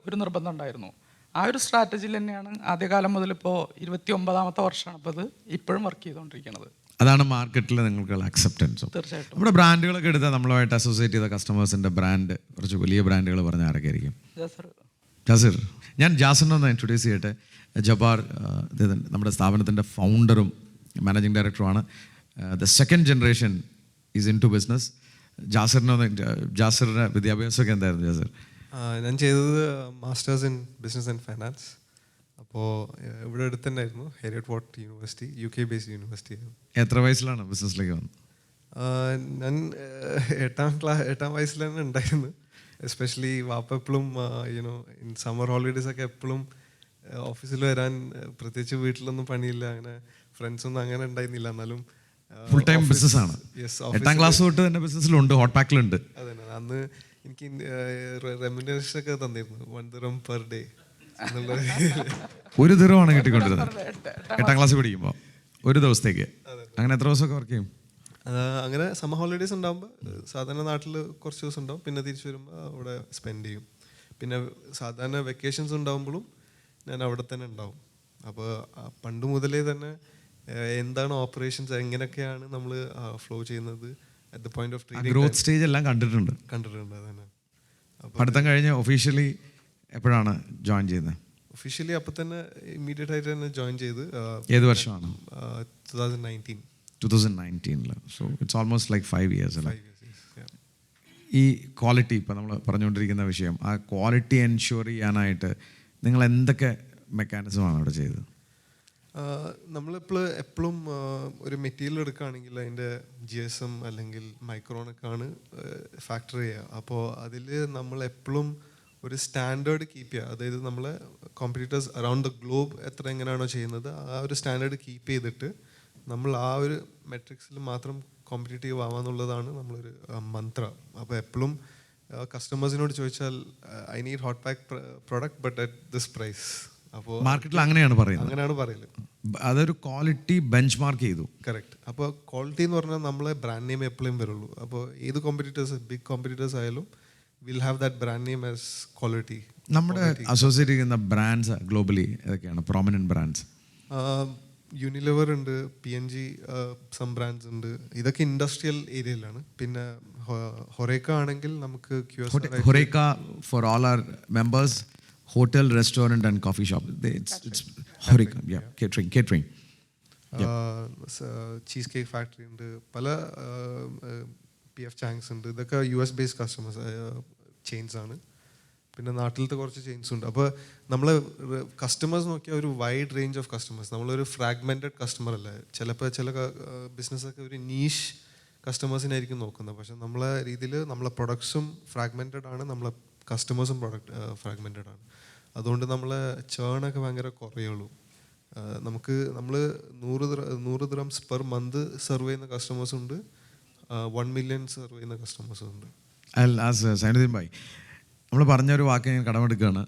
ഒരു നിർബന്ധം ഉണ്ടായിരുന്നു. ആ ഒരു സ്ട്രാറ്റജിയിൽ തന്നെയാണ് ആദ്യകാലം മുതൽ ഇപ്പോൾ 29ാമത്തെ വർഷമാണ് ഇപ്പോൾ അത് ഇപ്പോഴും വർക്ക് ചെയ്തുകൊണ്ടിരിക്കുന്നത്. അതാണ് മാർക്കറ്റിൽ നിങ്ങൾക്കുള്ള അക്സെപ്റ്റൻസും. തീർച്ചയായിട്ടും. നമ്മുടെ ബ്രാൻഡുകളൊക്കെ എടുത്താൽ നമ്മളുമായിട്ട് അസോസിയേറ്റ് ചെയ്ത കസ്റ്റമേഴ്സിൻ്റെ ബ്രാൻഡ് കുറച്ച് വലിയ ബ്രാൻഡുകൾ പറഞ്ഞാൽ ആരൊക്കെ ആയിരിക്കും? ജാസിർ. ഞാൻ ജാസിറിനെ ഒന്ന് ഇൻട്രൊഡ്യൂസ് ചെയ്യട്ടെ. ജബ്ബാർ നമ്മുടെ സ്ഥാപനത്തിൻ്റെ ഫൗണ്ടറും മാനേജിങ് ഡയറക്ടറുമാണ്. The second generation is into business. ജാസിറിൻ്റെ വിദ്യാഭ്യാസമൊക്കെ എന്തായിരുന്നു ജാസിർ? ഞാൻ ചെയ്തത് masters in business and finance. അപ്പോൾ ഇവിടെ അടുത്ത് തന്നെയായിരുന്നു, Heriot Watt university, UK based university ആയിരുന്നു. എത്ര വയസ്സിലാണ് ബിസിനസ്സിലേക്ക് വന്നത്? ഞാൻ 8ാം വയസ്സിൽ തന്നെ ഉണ്ടായിരുന്നു. എസ്പെഷ്യലി വാപ്പ എപ്പോഴും ഇൻ സമ്മർ ഹോളിഡേയ്സ് ഒക്കെ എപ്പോഴും ഓഫീസിൽ വരാൻ, പ്രത്യേകിച്ച് വീട്ടിലൊന്നും പണിയില്ല, അങ്ങനെ ഫ്രണ്ട്സൊന്നും അങ്ങനെ ഉണ്ടായിരുന്നില്ല. എന്നാലും ഫുൾ ടൈം ബിസിനസ് ആണ്. 8ാം ക്ലാസ് തൊട്ട് തന്നെ ബിസിനസ്സിലുണ്ട്, ഹോട്ട് പാക്കിലുണ്ട്. അതെ, അന്ന് എനിക്ക് റെമ്യൂണറേഷൻ ഒക്കെ തന്നിരുന്നു, 1 dirham per day. 1 dirham ആണ് കിട്ടിക്കൊണ്ടിരുന്നത് 8ാം ക്ലാസ്സിൽ പഠിക്കുമ്പോൾ ഒരു ദിവസത്തേക്ക്. അങ്ങനെ എത്ര ദിവസമൊക്കെ വർക്ക് ചെയ്യും? അങ്ങനെ സമ്മർ ഹോളിഡേയ്സ് ഉണ്ടാകുമ്പോൾ സാധാരണ നാട്ടിൽ കുറച്ച് ദിവസം ഉണ്ടാവും, പിന്നെ തിരിച്ചു വരുമ്പോൾ അവിടെ സ്പെൻഡ് ചെയ്യും. പിന്നെ സാധാരണ വെക്കേഷൻസ് ഉണ്ടാകുമ്പോഴും ഞാൻ അവിടെ തന്നെ ഉണ്ടാവും. അപ്പോൾ പണ്ട് മുതലേ തന്നെ എന്താണ് ഓപ്പറേഷൻസ്, എങ്ങനെയൊക്കെയാണ് നമ്മൾ ഫ്ലോ ചെയ്യുന്നത്, at the point of trading, growth stage എല്ലാം കണ്ടിട്ടുണ്ട്. അതന്നെ. പഠിത്തം കഴിഞ്ഞ് ഒഫീഷ്യലി എപ്പോഴാണ് ജോയിൻ ചെയ്യുന്നത്? ഒഫീഷ്യലി അപ്പോൾ തന്നെ ഇമ്മീഡിയറ്റ് ആയിട്ട് തന്നെ ജോയിൻ ചെയ്ത്. ഏത് വർഷമാണ്? 2019. So it's almost like 5 years അല്ലേ? 5 years. ഈ ക്വാളിറ്റി ഇപ്പോൾ നമ്മൾ പറഞ്ഞുകൊണ്ടിരിക്കുന്ന വിഷയം, ആ ക്വാളിറ്റി എൻഷുർ ചെയ്യാനായിട്ട് നിങ്ങൾ എന്തൊക്കെ മെക്കാനിസമാണ് അവിടെ ചെയ്തത്? എപ്പോഴും ഒരു മെറ്റീരിയൽ എടുക്കുകയാണെങ്കിൽ അതിൻ്റെ GSM അല്ലെങ്കിൽ മൈക്രോണൊക്കെയാണ് ഫാക്ടർ ചെയ്യുക. അപ്പോൾ അതിൽ നമ്മൾ എപ്പോഴും ഒരു സ്റ്റാൻഡേർഡ് കീപ്പ് ചെയ്യുക. അതായത് നമ്മളെ കോമ്പറ്റീറ്റേഴ്സ് അറൗണ്ട് ദ ഗ്ലോബ് എങ്ങനെയാണോ ചെയ്യുന്നത് ആ ഒരു സ്റ്റാൻഡേർഡ് കീപ്പ് ചെയ്തിട്ട് നമ്മൾ ആ ഒരു മെട്രിക്സിൽ മാത്രം കോമ്പറ്റീറ്റീവ് ആവാന്നുള്ളതാണ് നമ്മളൊരു മന്ത്ര. അപ്പോൾ എപ്പോഴും കസ്റ്റമേഴ്സിനോട് ചോദിച്ചാൽ I need Hotpack product but at this price. അപ്പോൾ മാർക്കറ്റിൽ അങ്ങനെയാണ് പറയല്. അതൊരു ക്വാളിറ്റി ബെഞ്ച് മാർക്ക് ചെയ്തു. കറക്റ്റ്. അപ്പോൾ ക്വാളിറ്റി എന്ന് പറഞ്ഞാൽ നമ്മളെ ബ്രാൻഡ് നെയിം എപ്പോഴും വരുള്ളൂ. അപ്പോൾ ഏത് കോമ്പറ്റീറ്റേഴ്സ്, ബിഗ് കോമ്പറ്റീറ്റേഴ്സ് ആയാലും will have that brand name as quality. നമ്മുടെ അസോസിയേറ്റ് ചെയ്യുന്ന ബ്രാൻഡ്സ് ഗ്ലോബലി ഏതൊക്കെയാണ് പ്രോമിനന്റ് ബ്രാൻഡ്സ്? യൂണിലിവർ ഉണ്ട്, PNG സം ബ്രാൻഡ്സ് ഉണ്ട്. ഇതൊക്കെ ഇൻഡസ്ട്രിയൽ ഏരിയയിലാണ്. പിന്നെ ഹൊറേക്ക ആണെങ്കിൽ നമുക്ക് Horeca for all are members, hotel, restaurant and coffee shop. It's Horeca, yeah, catering. Cheese cake factory ഉണ്ട്, പല PF Chang's ഉണ്ട്. ഇതൊക്കെ US ബേസ്ഡ് കസ്റ്റമേഴ്സ് ചെയിൻസ് ആണ്. പിന്നെ നാട്ടിലത്തെ കുറച്ച് ചെയിൻസ് ഉണ്ട്. അപ്പോൾ നമ്മൾ കസ്റ്റമേഴ്സ് നോക്കിയാൽ ഒരു വൈഡ് റേഞ്ച് ഓഫ് കസ്റ്റമേഴ്സ്. നമ്മളൊരു ഫ്രാഗ്മെൻറ്റഡ് കസ്റ്റമർ അല്ല. ചില ബിസിനസ്സൊക്കെ ഒരു നീഷ് കസ്റ്റമേഴ്സിനായിരിക്കും നോക്കുന്നത്. പക്ഷെ നമ്മളെ രീതിയിൽ നമ്മളെ പ്രൊഡക്ട്സും ഫ്രാഗ്മെൻറ്റഡ് ആണ്, നമ്മളെ കസ്റ്റമേഴ്സും ഫ്രാഗ്മെൻറ്റഡ് ആണ്. അതുകൊണ്ട് നമ്മളെ ചേണൊക്കെ ഭയങ്കര കുറയുള്ളൂ. നമ്മൾ 100 dirhams പെർ മന്ത് സെർവ് ചെയ്യുന്ന കസ്റ്റമേഴ്സും ഉണ്ട്, 1 million സെർവ് ചെയ്യുന്ന കസ്റ്റമേഴ്സും ഉണ്ട്. സൈനുദ്ദീൻ ഭായ്, നമ്മൾ പറഞ്ഞൊരു വാക്ക് ഞാൻ കടമെടുക്കുകയാണ്.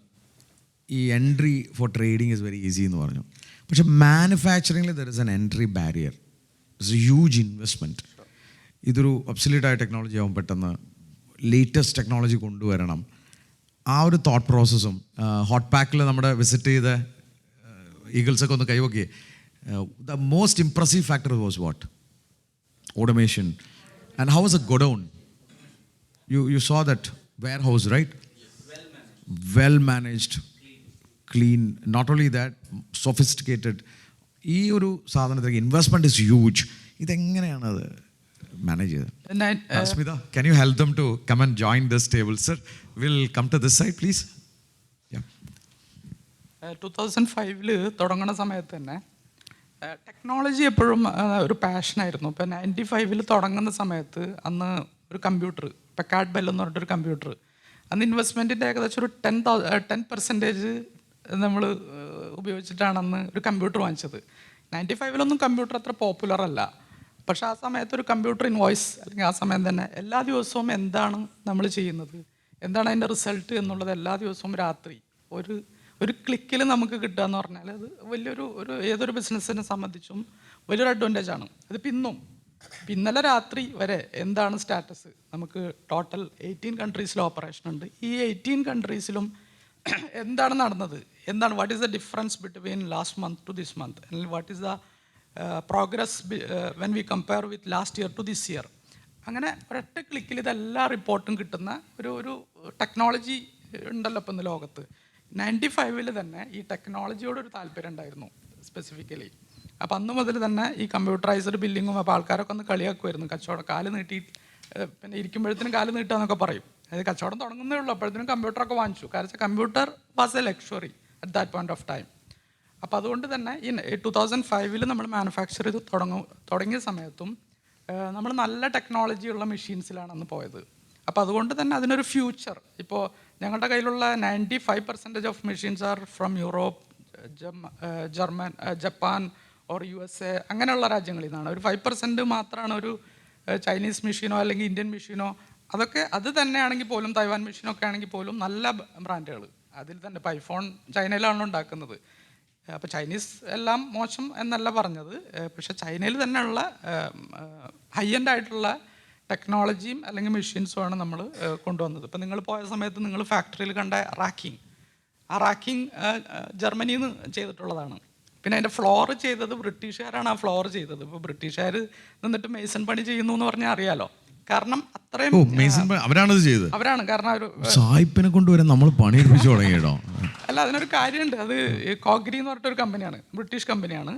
ഈ entry for trading is very easy എന്ന് പറഞ്ഞു. പക്ഷെ മാനുഫാക്ചറിംഗിൽ there is an entry barrier. It's a huge investment. ഇതൊരു ഒബ്സൊല്യൂട്ടായ ടെക്നോളജി ആവും. പെട്ടെന്ന് ലേറ്റസ്റ്റ് ടെക്നോളജി കൊണ്ടുവരണം. ആ ഒരു തോട്ട് പ്രോസസ്സും ഹോട്ട് പാക്കിൽ നമ്മുടെ വിസിറ്റ് ചെയ്ത ഈഗിൾസൊക്കെ ഒന്ന് കൈവക്കിയേ. The most impressive factor was what? Automation. And how was a godown? You saw that warehouse, right? Well managed, clean. Not only that, sophisticated. ഈ ഒരു സാധനത്തിലേക്ക് ഇൻവെസ്റ്റ്മെൻറ്റ് ഇസ് ഹ്യൂജ്. ഇതെങ്ങനെയാണ് അത് മാനേജ് ചെയ്തത്? Smitha, can you help them to come and join this table? Sir, we'll come to this side, please. 2005 തുടങ്ങുന്ന സമയത്ത് തന്നെ technology എപ്പോഴും ഒരു പാഷനായിരുന്നു. ഇപ്പോൾ 95 തുടങ്ങുന്ന സമയത്ത് അന്ന് ഒരു കമ്പ്യൂട്ടർ, പെക്കാർഡ് ബെൽ എന്ന് പറഞ്ഞിട്ടൊരു കമ്പ്യൂട്ടർ, അന്ന് ഇൻവെസ്റ്റ്മെൻറ്റിൻ്റെ ഏകദേശം ഒരു 10% നമ്മൾ ഉപയോഗിച്ചിട്ടാണ് അന്ന് ഒരു കമ്പ്യൂട്ടർ വാങ്ങിച്ചത്. 95 കമ്പ്യൂട്ടർ അത്ര പോപ്പുലർ അല്ല. പക്ഷേ ആ സമയത്ത് ഒരു കമ്പ്യൂട്ടർ ഇൻവോയ്സ്, അല്ലെങ്കിൽ ആ സമയം തന്നെ എല്ലാ ദിവസവും എന്താണ് നമ്മൾ ചെയ്യുന്നത്, എന്താണ് അതിൻ്റെ റിസൾട്ട് എന്നുള്ളത് എല്ലാ ദിവസവും രാത്രി ഒരു ക്ലിക്കിൽ നമുക്ക് കിട്ടുക എന്ന് പറഞ്ഞാൽ അത് വലിയൊരു ഏതൊരു ബിസിനസ്സിനെ സംബന്ധിച്ചും വലിയൊരു അഡ്വാൻറ്റേജ് ആണ്. അതിപ്പോൾ ഇന്നലെ രാത്രി വരെ എന്താണ് സ്റ്റാറ്റസ്, നമുക്ക് ടോട്ടൽ 18 കൺട്രീസിൽ ഓപ്പറേഷൻ ഉണ്ട്. ഈ 18 കൺട്രീസിലും എന്താണ് നടന്നത്, what is the difference between last month to this month, അല്ലെങ്കിൽ what is the progress when we compare with last year to this year. അങ്ങനെ ഒരൊറ്റ ക്ലിക്കിൽ ഇതെല്ലാ റിപ്പോർട്ടും കിട്ടുന്ന ഒരു ടെക്നോളജി ഉണ്ടല്ലോ ഇപ്പം ഇന്ന് ലോകത്ത്. 95 തന്നെ ഈ ടെക്നോളജിയോടൊരു താല്പര്യം ഉണ്ടായിരുന്നു സ്പെസിഫിക്കലി. അപ്പോൾ അന്ന് മുതൽ തന്നെ ഈ കമ്പ്യൂട്ടറൈസ്ഡ് ബില്ലിങ്ങും, അപ്പോൾ ആൾക്കാരൊക്കെ ഒന്ന് കളിയാക്കുമായിരുന്നു. കച്ചവടം കാല് നീട്ടി, പിന്നെ ഇരിക്കുമ്പോഴത്തേനും കാല് നീട്ടുക എന്നൊക്കെ പറയും. അതായത് കച്ചവടം തുടങ്ങുന്നേ ഉള്ളൂ, അപ്പോഴത്തേനും കമ്പ്യൂട്ടറൊക്കെ വാങ്ങിച്ചു. കാരണം computer was A luxury at that point of time. അപ്പോൾ അതുകൊണ്ട് തന്നെ ഈ 2005 നമ്മൾ മാനുഫാക്ചർ ചെയ്ത് തുടങ്ങിയ സമയത്തും നമ്മൾ നല്ല ടെക്നോളജിയുള്ള മെഷീൻസിലാണ് അന്ന് പോയത്. അപ്പോൾ അതുകൊണ്ട് തന്നെ അതിനൊരു ഫ്യൂച്ചർ, ഇപ്പോൾ ഞങ്ങളുടെ കയ്യിലുള്ള 95% of machines are from Europe, Japan or USA, അങ്ങനെയുള്ള രാജ്യങ്ങളിൽ നിന്നാണ്. ഒരു 5% മാത്രമാണ് ഒരു ചൈനീസ് മെഷീനോ അല്ലെങ്കിൽ ഇന്ത്യൻ മെഷീനോ. അത് തന്നെയാണെങ്കിൽ പോലും, തൈവാൻ മെഷീനൊക്കെ ആണെങ്കിൽ പോലും നല്ല ബ്രാൻഡുകൾ അതിൽ തന്നെ. ഇപ്പോൾ ഐഫോൺ ചൈനയിലാണല്ലോ ഉണ്ടാക്കുന്നത്. അപ്പോൾ ചൈനീസ് എല്ലാം മോശം എന്നല്ല പറഞ്ഞത്, പക്ഷേ ചൈനയിൽ തന്നെയുള്ള ഹൈ എൻഡ് ആയിട്ടുള്ള ടെക്നോളജിയും അല്ലെങ്കിൽ മെഷീൻസുമാണ് നമ്മൾ കൊണ്ടുവന്നത്. ഇപ്പോൾ നിങ്ങൾ പോയ സമയത്ത് നിങ്ങൾ ഫാക്ടറിയിൽ കണ്ട റാക്കിംഗ് ജർമ്മനിയിൽ നിന്ന് ചെയ്തിട്ടുള്ളതാണ്. പിന്നെ അതിൻ്റെ ഫ്ലോർ ചെയ്തത് ബ്രിട്ടീഷുകാരാണ്. ആ ഫ്ലോർ ചെയ്തത് ഇപ്പോൾ ബ്രിട്ടീഷുകാർ നിന്നിട്ട് മേസൺ പണി ചെയ്യുന്നു എന്ന് പറഞ്ഞാൽ അറിയാലോ. കാരണം അത്രയും അവരാണ്. കാരണം ഒരു സായിപ്പിനെ കൊണ്ടുവരാൻ നമ്മൾ പണിയെടുപ്പിച്ചു തുടങ്ങിയിടോ. അല്ല, അതിനൊരു കാര്യമുണ്ട്. അത് കോഗ്രി എന്ന് പറഞ്ഞിട്ടൊരു കമ്പനിയാണ്, ബ്രിട്ടീഷ് കമ്പനിയാണ്.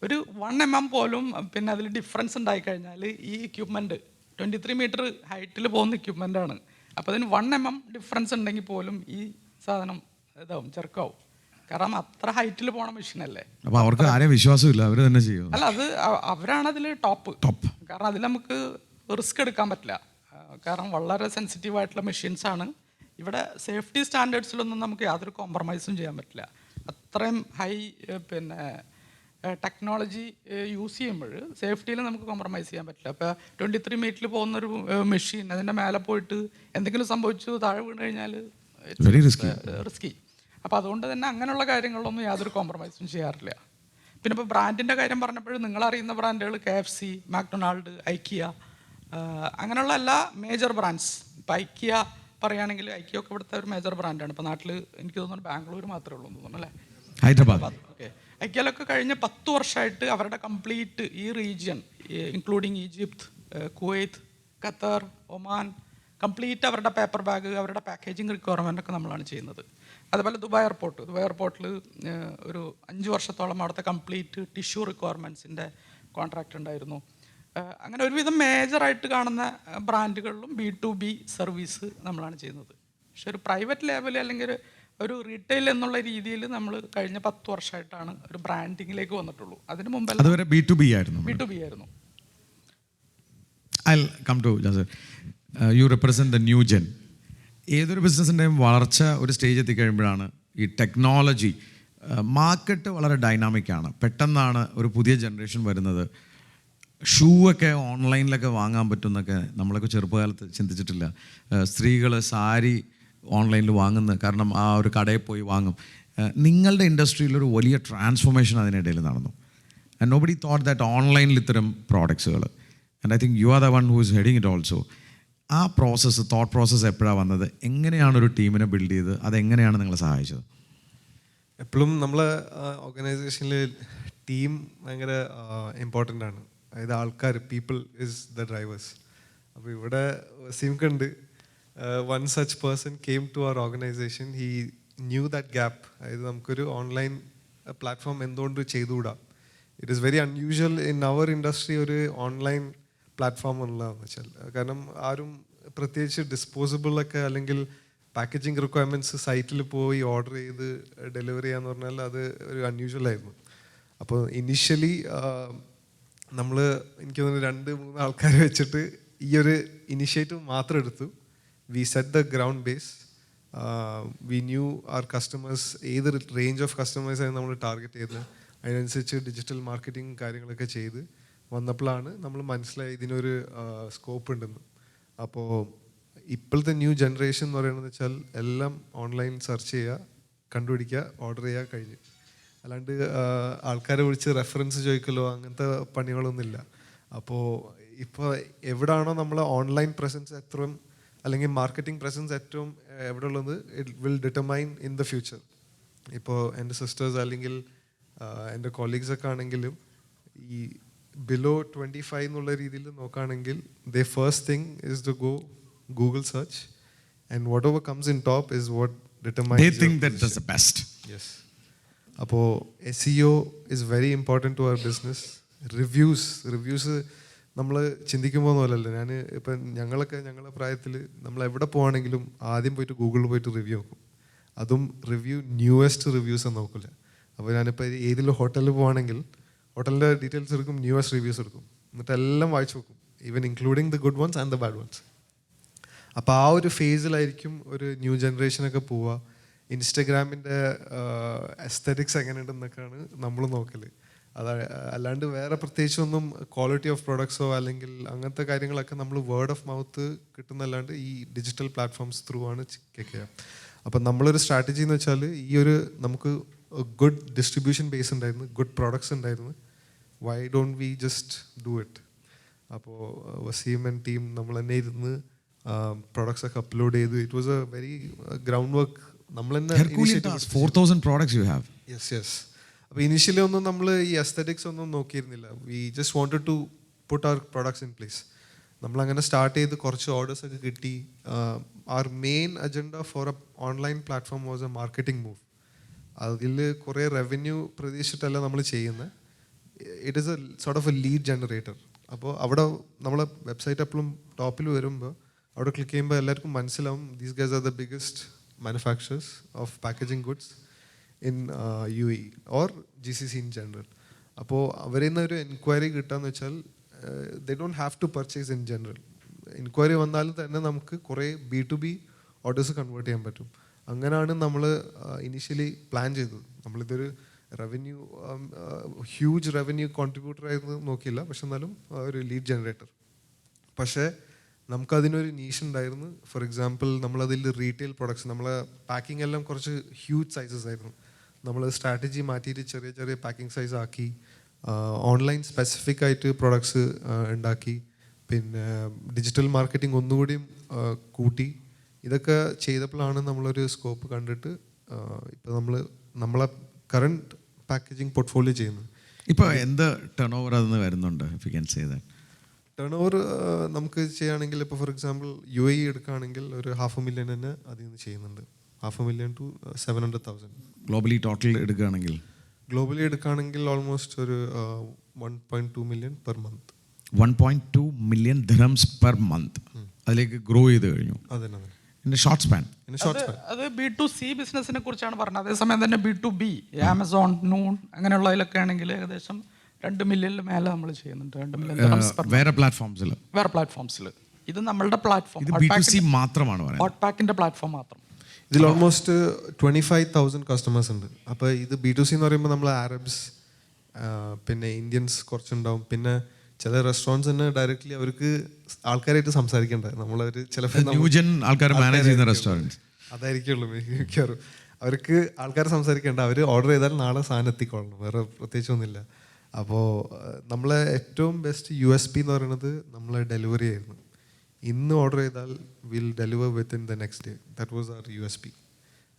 ഒരു 1 mm പോലും പിന്നെ അതിൽ ഡിഫറൻസ് ഉണ്ടായിക്കഴിഞ്ഞാൽ ഈ എക്യുപ്മെൻറ്റ് 23 മീറ്റർ ഹൈറ്റിൽ പോകുന്ന എക്യുപ്മെൻ്റാണ്. അപ്പോൾ അതിന് 1 mm ഡിഫറൻസ് ഉണ്ടെങ്കിൽ പോലും ഈ സാധനം ഇതാവും, ചെറുക്കാവും. കാരണം അത്ര ഹൈറ്റിൽ പോണ മെഷീനല്ലേ. അപ്പോൾ അവർക്ക് ആരെയും വിശ്വാസമില്ല, അവർ തന്നെ ചെയ്യും. അല്ല, അവരാണ് അതിൽ ടോപ്പ്. കാരണം അതിൽ നമുക്ക് റിസ്ക് എടുക്കാൻ പറ്റില്ല. കാരണം വളരെ സെൻസിറ്റീവ് ആയിട്ടുള്ള മെഷീൻസാണ്. ഇവിടെ സേഫ്റ്റി സ്റ്റാൻഡേർഡ്സിലൊന്നും നമുക്ക് യാതൊരു കോംപ്രമൈസും ചെയ്യാൻ പറ്റില്ല. അത്രയും ഹൈ പിന്നെ ടെക്നോളജി യൂസ് ചെയ്യുമ്പോൾ സേഫ്റ്റിയിൽ നമുക്ക് കോംപ്രമൈസ് ചെയ്യാൻ പറ്റില്ല. ഇപ്പോൾ 23 മീറ്ററിൽ പോകുന്നൊരു മെഷീൻ, അതിൻ്റെ മേലെ പോയിട്ട് എന്തെങ്കിലും സംഭവിച്ചു താഴെ വീണ് കഴിഞ്ഞാൽ റിസ്കി. അപ്പോൾ അതുകൊണ്ട് തന്നെ അങ്ങനെയുള്ള കാര്യങ്ങളിലൊന്നും യാതൊരു കോംപ്രമൈസും ചെയ്യാറില്ല. പിന്നെ ഇപ്പോൾ ബ്രാൻഡിൻ്റെ കാര്യം പറഞ്ഞപ്പോഴും നിങ്ങളറിയുന്ന ബ്രാൻഡുകൾ KFC, മാക്ഡൊണാൾഡ്, ഐക്കിയ, അങ്ങനെയുള്ള എല്ലാ മേജർ ബ്രാൻഡ്സ്. ഇപ്പോൾ ഐക്കിയ പറയുകയാണെങ്കിൽ ഐക്കിയൊക്കെ ഇവിടുത്തെ ഒരു മേജർ ബ്രാൻഡാണ്. ഇപ്പോൾ നാട്ടിൽ എനിക്ക് തോന്നുന്നു ബാംഗ്ലൂർ മാത്രമേ ഉള്ളൂ എന്ന് തോന്നുന്നു, അല്ലേ? ഹൈദരാബാദ്. ഓക്കെ. ഐക്കിയയിലൊക്കെ കഴിഞ്ഞ 10 വർഷമായിട്ട് അവരുടെ കംപ്ലീറ്റ് ഈ region including Egypt, Kuwait, Qatar, Oman, complete അവരുടെ പേപ്പർ ബാഗ്, അവരുടെ പാക്കേജിങ് റിക്വയർമെൻ്റ് ഒക്കെ നമ്മളാണ് ചെയ്യുന്നത്. അതുപോലെ ദുബായ് എയർപോർട്ടിൽ ഒരു 5 വർഷത്തോളം അവിടുത്തെ കംപ്ലീറ്റ് ടിഷ്യൂ റിക്വയർമെൻറ്റ്സിൻ്റെ കോൺട്രാക്റ്റ് ഉണ്ടായിരുന്നു. അങ്ങനെ ഒരുവിധം മേജറായിട്ട് കാണുന്ന ബ്രാൻഡുകളിലും B2B സർവീസ് നമ്മളാണ് ചെയ്യുന്നത്. പക്ഷെ ഒരു പ്രൈവറ്റ് ലേബൽ അല്ലെങ്കിൽ ഒരു റീറ്റെയിൽ എന്നുള്ള രീതിയിൽ നമ്മൾ കഴിഞ്ഞ 10 വർഷമായിട്ടാണ് ഒരു ബ്രാൻഡിങ്ങിലേക്ക് വന്നിട്ടുള്ളൂ. അതിന് മുമ്പ് അതുവരെ B2B ആയിരുന്നു. I'll come to Jasir. You represent the new gen. ഏതൊരു ബിസിനസ്സിൻ്റെയും വളർച്ച ഒരു സ്റ്റേജ് എത്തിക്കഴിയുമ്പോഴാണ് ഈ ടെക്നോളജി മാർക്കറ്റ് വളരെ ഡൈനാമിക്കാണ്. പെട്ടെന്നാണ് ഒരു പുതിയ ജനറേഷൻ വരുന്നത്. ഷൂ ഒക്കെ ഓൺലൈനിലൊക്കെ വാങ്ങാൻ പറ്റുമെന്നൊക്കെ നമ്മളൊക്കെ ചെറുപ്പകാലത്ത് ചിന്തിച്ചിട്ടില്ല. സ്ത്രീകൾ സാരി ഓൺലൈനിൽ വാങ്ങുന്നത് കാരണം ആ ഒരു കടയിൽ പോയി വാങ്ങും. നിങ്ങളുടെ ഇൻഡസ്ട്രിയിലൊരു വലിയ ട്രാൻസ്ഫോർമേഷൻ അതിനിടയിൽ നടന്നു. ആൻഡ് നോബഡി തോട്ട് ദാറ്റ് ഓൺലൈനിൽ ഇത്തരം പ്രോഡക്ട്സുകൾ, and I think you are the one who is heading it also. ആ പ്രോസസ്സ്, തോട്ട് പ്രോസസ്സ് എപ്പോഴാണ് വന്നത്? എങ്ങനെയാണ് ഒരു ടീമിനെ ബിൽഡ് ചെയ്ത് അതെങ്ങനെയാണ് നിങ്ങളെ സഹായിച്ചത്? എപ്പോഴും നമ്മളെ ഓർഗനൈസേഷനിൽ ടീം ഭയങ്കര ഇമ്പോർട്ടൻ്റ് ആണ്. അതായത് ആൾക്കാർ, പീപ്പിൾ ഇസ് ദ ഡ്രൈവേഴ്സ്. അപ്പോൾ ഇവിടെ വസീംക്കുണ്ട്, one such person came to our organisation. He knew that gap. അതായത് നമുക്കൊരു ഓൺലൈൻ പ്ലാറ്റ്ഫോം എന്തുകൊണ്ട് ചെയ്തുകൂടാ. It is very unusual in our industry ഒരു ഓൺലൈൻ പ്ലാറ്റ്ഫോം ഉള്ളതെന്ന് വെച്ചാൽ. കാരണം ആരും പ്രത്യേകിച്ച് ഡിസ്പോസിബിളൊക്കെ അല്ലെങ്കിൽ പാക്കേജിങ് റിക്വയർമെൻറ്റ്സ് സൈറ്റിൽ പോയി ഓർഡർ ചെയ്ത് ഡെലിവറി ചെയ്യാന്ന് പറഞ്ഞാൽ അത് ഒരു അൺയൂഷ്വൽ ആയിരുന്നു. അപ്പോൾ ഇനീഷ്യലി നമ്മൾ എനിക്ക് തോന്നുന്നു 2-3 ആൾക്കാരെ വെച്ചിട്ട് ഈ ഒരു ഇനിഷ്യേറ്റീവ് മാത്രം എടുത്തു. We set the ground base. We knew our customers, ഏത് റേഞ്ച് ഓഫ് കസ്റ്റമേഴ്സാണ് നമ്മൾ ടാർഗറ്റ് ചെയ്തത്. അതിനനുസരിച്ച് ഡിജിറ്റൽ മാർക്കറ്റിംഗ് കാര്യങ്ങളൊക്കെ ചെയ്ത് വന്നപ്പോഴാണ് നമ്മൾ മനസ്സിലായി ഇതിനൊരു സ്കോപ്പ് ഉണ്ടെന്ന്. അപ്പോൾ ഇപ്പോഴത്തെ ന്യൂ ജനറേഷൻ എന്ന് പറയുന്നത് വെച്ചാൽ എല്ലാം ഓൺലൈൻ സെർച്ച് ചെയ്യുക, കണ്ടുപിടിക്കുക, ഓർഡർ ചെയ്യുക, കഴിഞ്ഞ്. അല്ലാണ്ട് ആൾക്കാരെ വിളിച്ച് റെഫറൻസ് ചോദിക്കലോ അങ്ങനത്തെ പണികളൊന്നുമില്ല. അപ്പോൾ ഇപ്പോൾ എവിടാണോ നമ്മളെ ഓൺലൈൻ പ്രസൻസ് ഏറ്റവും അല്ലെങ്കിൽ മാർക്കറ്റിംഗ് പ്രസൻസ് ഏറ്റവും എവിടെ ഉള്ളത്, it will determine in the future. ഇപ്പോൾ എൻ്റെ സിസ്റ്റേഴ്സ് അല്ലെങ്കിൽ എൻ്റെ കൊളീഗ്സൊക്കെ ആണെങ്കിലും ഈ ബിലോ 25 എന്നുള്ള രീതിയിൽ നോക്കുകയാണെങ്കിൽ the first thing is to go Google search and whatever comes in top is what determines. They think that that's the best. Yes. അപ്പോൾ SEO is very important to our business. Reviews നമ്മൾ ചിന്തിക്കുമ്പോൾ പോലല്ലോ. ഞാൻ ഇപ്പം ഞങ്ങളുടെ പ്രായത്തിൽ നമ്മൾ എവിടെ പോവാണെങ്കിലും ആദ്യം പോയിട്ട് ഗൂഗിളിൽ പോയിട്ട് റിവ്യൂ നോക്കും. അതും ന്യൂവസ്റ്റ് റിവ്യൂസ് നോക്കില്ല. അപ്പോൾ ഞാനിപ്പോൾ ഏതെങ്കിലും ഹോട്ടലിൽ പോവാണെങ്കിൽ ഹോട്ടലിൻ്റെ ഡീറ്റെയിൽസ് എടുക്കും, ന്യൂവസ്റ്റ് റിവ്യൂസ് എടുക്കും, എന്നിട്ട് എല്ലാം വായിച്ചു നോക്കും, even including the good ones and the bad ones. അപ്പോൾ ആ ഒരു ഫേസിലായിരിക്കും ഒരു ന്യൂ ജനറേഷനൊക്കെ പോവുക. ഇൻസ്റ്റഗ്രാമിൻ്റെ എസ്തെറ്റിക്സ് എങ്ങനെയുണ്ടെന്നൊക്കെയാണ് നമ്മൾ നോക്കൽ. അല്ലാണ്ട് വേറെ പ്രത്യേകിച്ചൊന്നും ക്വാളിറ്റി ഓഫ് പ്രൊഡക്ട്സോ അല്ലെങ്കിൽ അങ്ങനത്തെ കാര്യങ്ങളൊക്കെ നമ്മൾ വേർഡ് ഓഫ് മൗത്ത് കിട്ടുന്നല്ലാണ്ട് ഈ ഡിജിറ്റൽ പ്ലാറ്റ്ഫോംസ് ത്രൂ ആണ് കേൾക്കുക. അപ്പം നമ്മളൊരു സ്ട്രാറ്റജി എന്ന് വെച്ചാൽ ഈ ഒരു നമുക്ക് ഗുഡ് ഡിസ്ട്രിബ്യൂഷൻ ബേസ് ഉണ്ടായിരുന്നു, ഗുഡ് പ്രോഡക്ട്സ് ഉണ്ടായിരുന്നു. Why don't we just do it? അപ്പോൾ വസീം ആൻഡ് ടീം നമ്മൾ തന്നെ ഇരുന്ന് പ്രോഡക്ട്സ് ഒക്കെ അപ്ലോഡ് ചെയ്ത് it was a very ground work. നമ്മൾ തന്നെ 4,000 products you have. യെസ്. അപ്പോൾ ഇനീഷ്യലി ഒന്നും നമ്മൾ ഈ അസ്തെറ്റിക്സ് ഒന്നും നോക്കിയിരുന്നില്ല. We just wanted to put our products in place. നമ്മളങ്ങനെ സ്റ്റാർട്ട് ചെയ്ത് കുറച്ച് ഓർഡേഴ്സ് ഒക്കെ കിട്ടി. Our main agenda for a online platform was a marketing move. അതിൽ കുറേ റവന്യൂ പ്രതീക്ഷിച്ചിട്ടല്ല നമ്മൾ ചെയ്യുന്നത്. It is a sort of a lead generator. അപ്പോൾ അവിടെ നമ്മളെ വെബ്സൈറ്റ് എപ്പോഴും ടോപ്പിൽ വരുമ്പോൾ അവിടെ ക്ലിക്ക് ചെയ്യുമ്പോൾ എല്ലാവർക്കും മനസ്സിലാവും these guys are the biggest manufacturers of packaging goods in UAE or GCC in general. അപ്പോൾ അവരിൽ നിന്ന് ഒരു എൻക്വയറി കിട്ടുകയെന്ന് വെച്ചാൽ they don't have to purchase in general. Enquiry വന്നാലും തന്നെ നമുക്ക് കുറേ B2B ഓർഡേഴ്സ് കൺവേർട്ട് ചെയ്യാൻ പറ്റും. അങ്ങനെയാണ് നമ്മൾ ഇനീഷ്യലി പ്ലാൻ ചെയ്തത്. നമ്മളിതൊരു ഹ്യൂജ് റവന്യൂ കോൺട്രിബ്യൂട്ടർ ആയിരുന്നു നോക്കിയില്ല, പക്ഷെ എന്നാലും ഒരു ലീഡ് ജനറേറ്റർ. പക്ഷേ നമുക്കതിനൊരു നീഷ് ഉണ്ടായിരുന്നു. ഫോർ എക്സാമ്പിൾ നമ്മളതിൽ റീറ്റെയിൽ പ്രൊഡക്ട്സ്, നമ്മളെ പാക്കിംഗ് എല്ലാം കുറച്ച് ഹ്യൂജ് സൈസസ് ആയിരുന്നു. നമ്മൾ സ്ട്രാറ്റജി മാറ്റിയിട്ട് ചെറിയ ചെറിയ പാക്കിംഗ് സൈസ് ആക്കി, ഓൺലൈൻ സ്പെസിഫിക് ആയിട്ട് പ്രൊഡക്ട്സ് ഉണ്ടാക്കി, പിന്നെ ഡിജിറ്റൽ മാർക്കറ്റിംഗ് ഒന്നുകൂടിയും കൂട്ടി. ഇതൊക്കെ ചെയ്തപ്പോഴാണ് നമ്മളൊരു സ്കോപ്പ് കണ്ടിട്ട് ഇപ്പോൾ നമ്മളെ കറണ്ട് പാക്കേജിങ് പോർട്ട്ഫോളിയോ ചെയ്യുന്നത്. ഇപ്പോൾ എന്ത് ടേൺ ഓവർ അതിൽ നിന്ന് വരുന്നുണ്ട്? If you can say that. Turn over നമുക്ക് ചെയ്യുകയാണെങ്കിൽ ഇപ്പോൾ ഫോർ എക്സാമ്പിൾ UAE എടുക്കുകയാണെങ്കിൽ ഒരു 500,000 തന്നെ അതിൽ നിന്ന് ചെയ്യുന്നുണ്ട്. 500,000 to 700,000. ഗ്ലോബലി ടോട്ടൽ എടുക്കുകയാണെങ്കിൽ ഓൾമോസ്റ്റ് ഒരു 1.2 million per month. 1.2 million dirhams per month അതിലേക്ക് ഗ്രോ ചെയ്ത് കഴിഞ്ഞു. അതെ. In short span. അത് B2C ബിസിനസിനെ കുറിച്ചാണ് പറഞ്ഞത്. അതേസമയം തന്നെ B2B, ആമസോൺ, നൂൺ അങ്ങനെയുള്ളതിലൊക്കെ ആണെങ്കിൽ ഏകദേശം 2 million മേലെ നമ്മൾ ചെയ്യുന്നുണ്ട്. 2 million വേറെ പ്ലാറ്റ്ഫോംസിൽ. ഇത് നമ്മളുടെ പ്ലാറ്റ്ഫോം B2C മാത്രമാണ് പറയുന്നത്. ഹോട്ട്പാക്കിന്റെ പ്ലാറ്റ്ഫോം മാത്രം. ഇതിൽ ഓൾമോസ്റ്റ് 25,000 കസ്റ്റമേഴ്സ് ഉണ്ട്. അപ്പോൾ ഇത് B2C എന്ന് പറയുമ്പോൾ നമ്മൾ അറബ്സ്, പിന്നെ ഇന്ത്യൻസ് കുറച്ചുണ്ടാവും, പിന്നെ ചില റെസ്റ്റോറൻറ്റ്സ് തന്നെ ഡയറക്റ്റ്ലി അവർക്ക് ആൾക്കാരായിട്ട് സംസാരിക്കേണ്ട, നമ്മളൊരു ചിലപ്പോൾ ന്യൂജൻ ആൾക്കാർ മാനേജ് ചെയ്യുന്ന റെസ്റ്റോറൻറ്റ്സ് അതായിരിക്കുള്ളൂ മിക്കവാറും. അവർക്ക് ആൾക്കാർ സംസാരിക്കേണ്ട, അവർ ഓർഡർ ചെയ്താൽ നാളെ സാധനം എത്തിക്കൊള്ളണം, വേറെ പ്രത്യേകിച്ചൊന്നുമില്ല. അപ്പോൾ നമ്മളെ ഏറ്റവും ബെസ്റ്റ് USP എന്ന് പറയുന്നത് നമ്മളെ ഡെലിവറി ആയിരുന്നു. ഇന്ന് ഓർഡർ ചെയ്താൽ will deliver within the next day. That was our USP.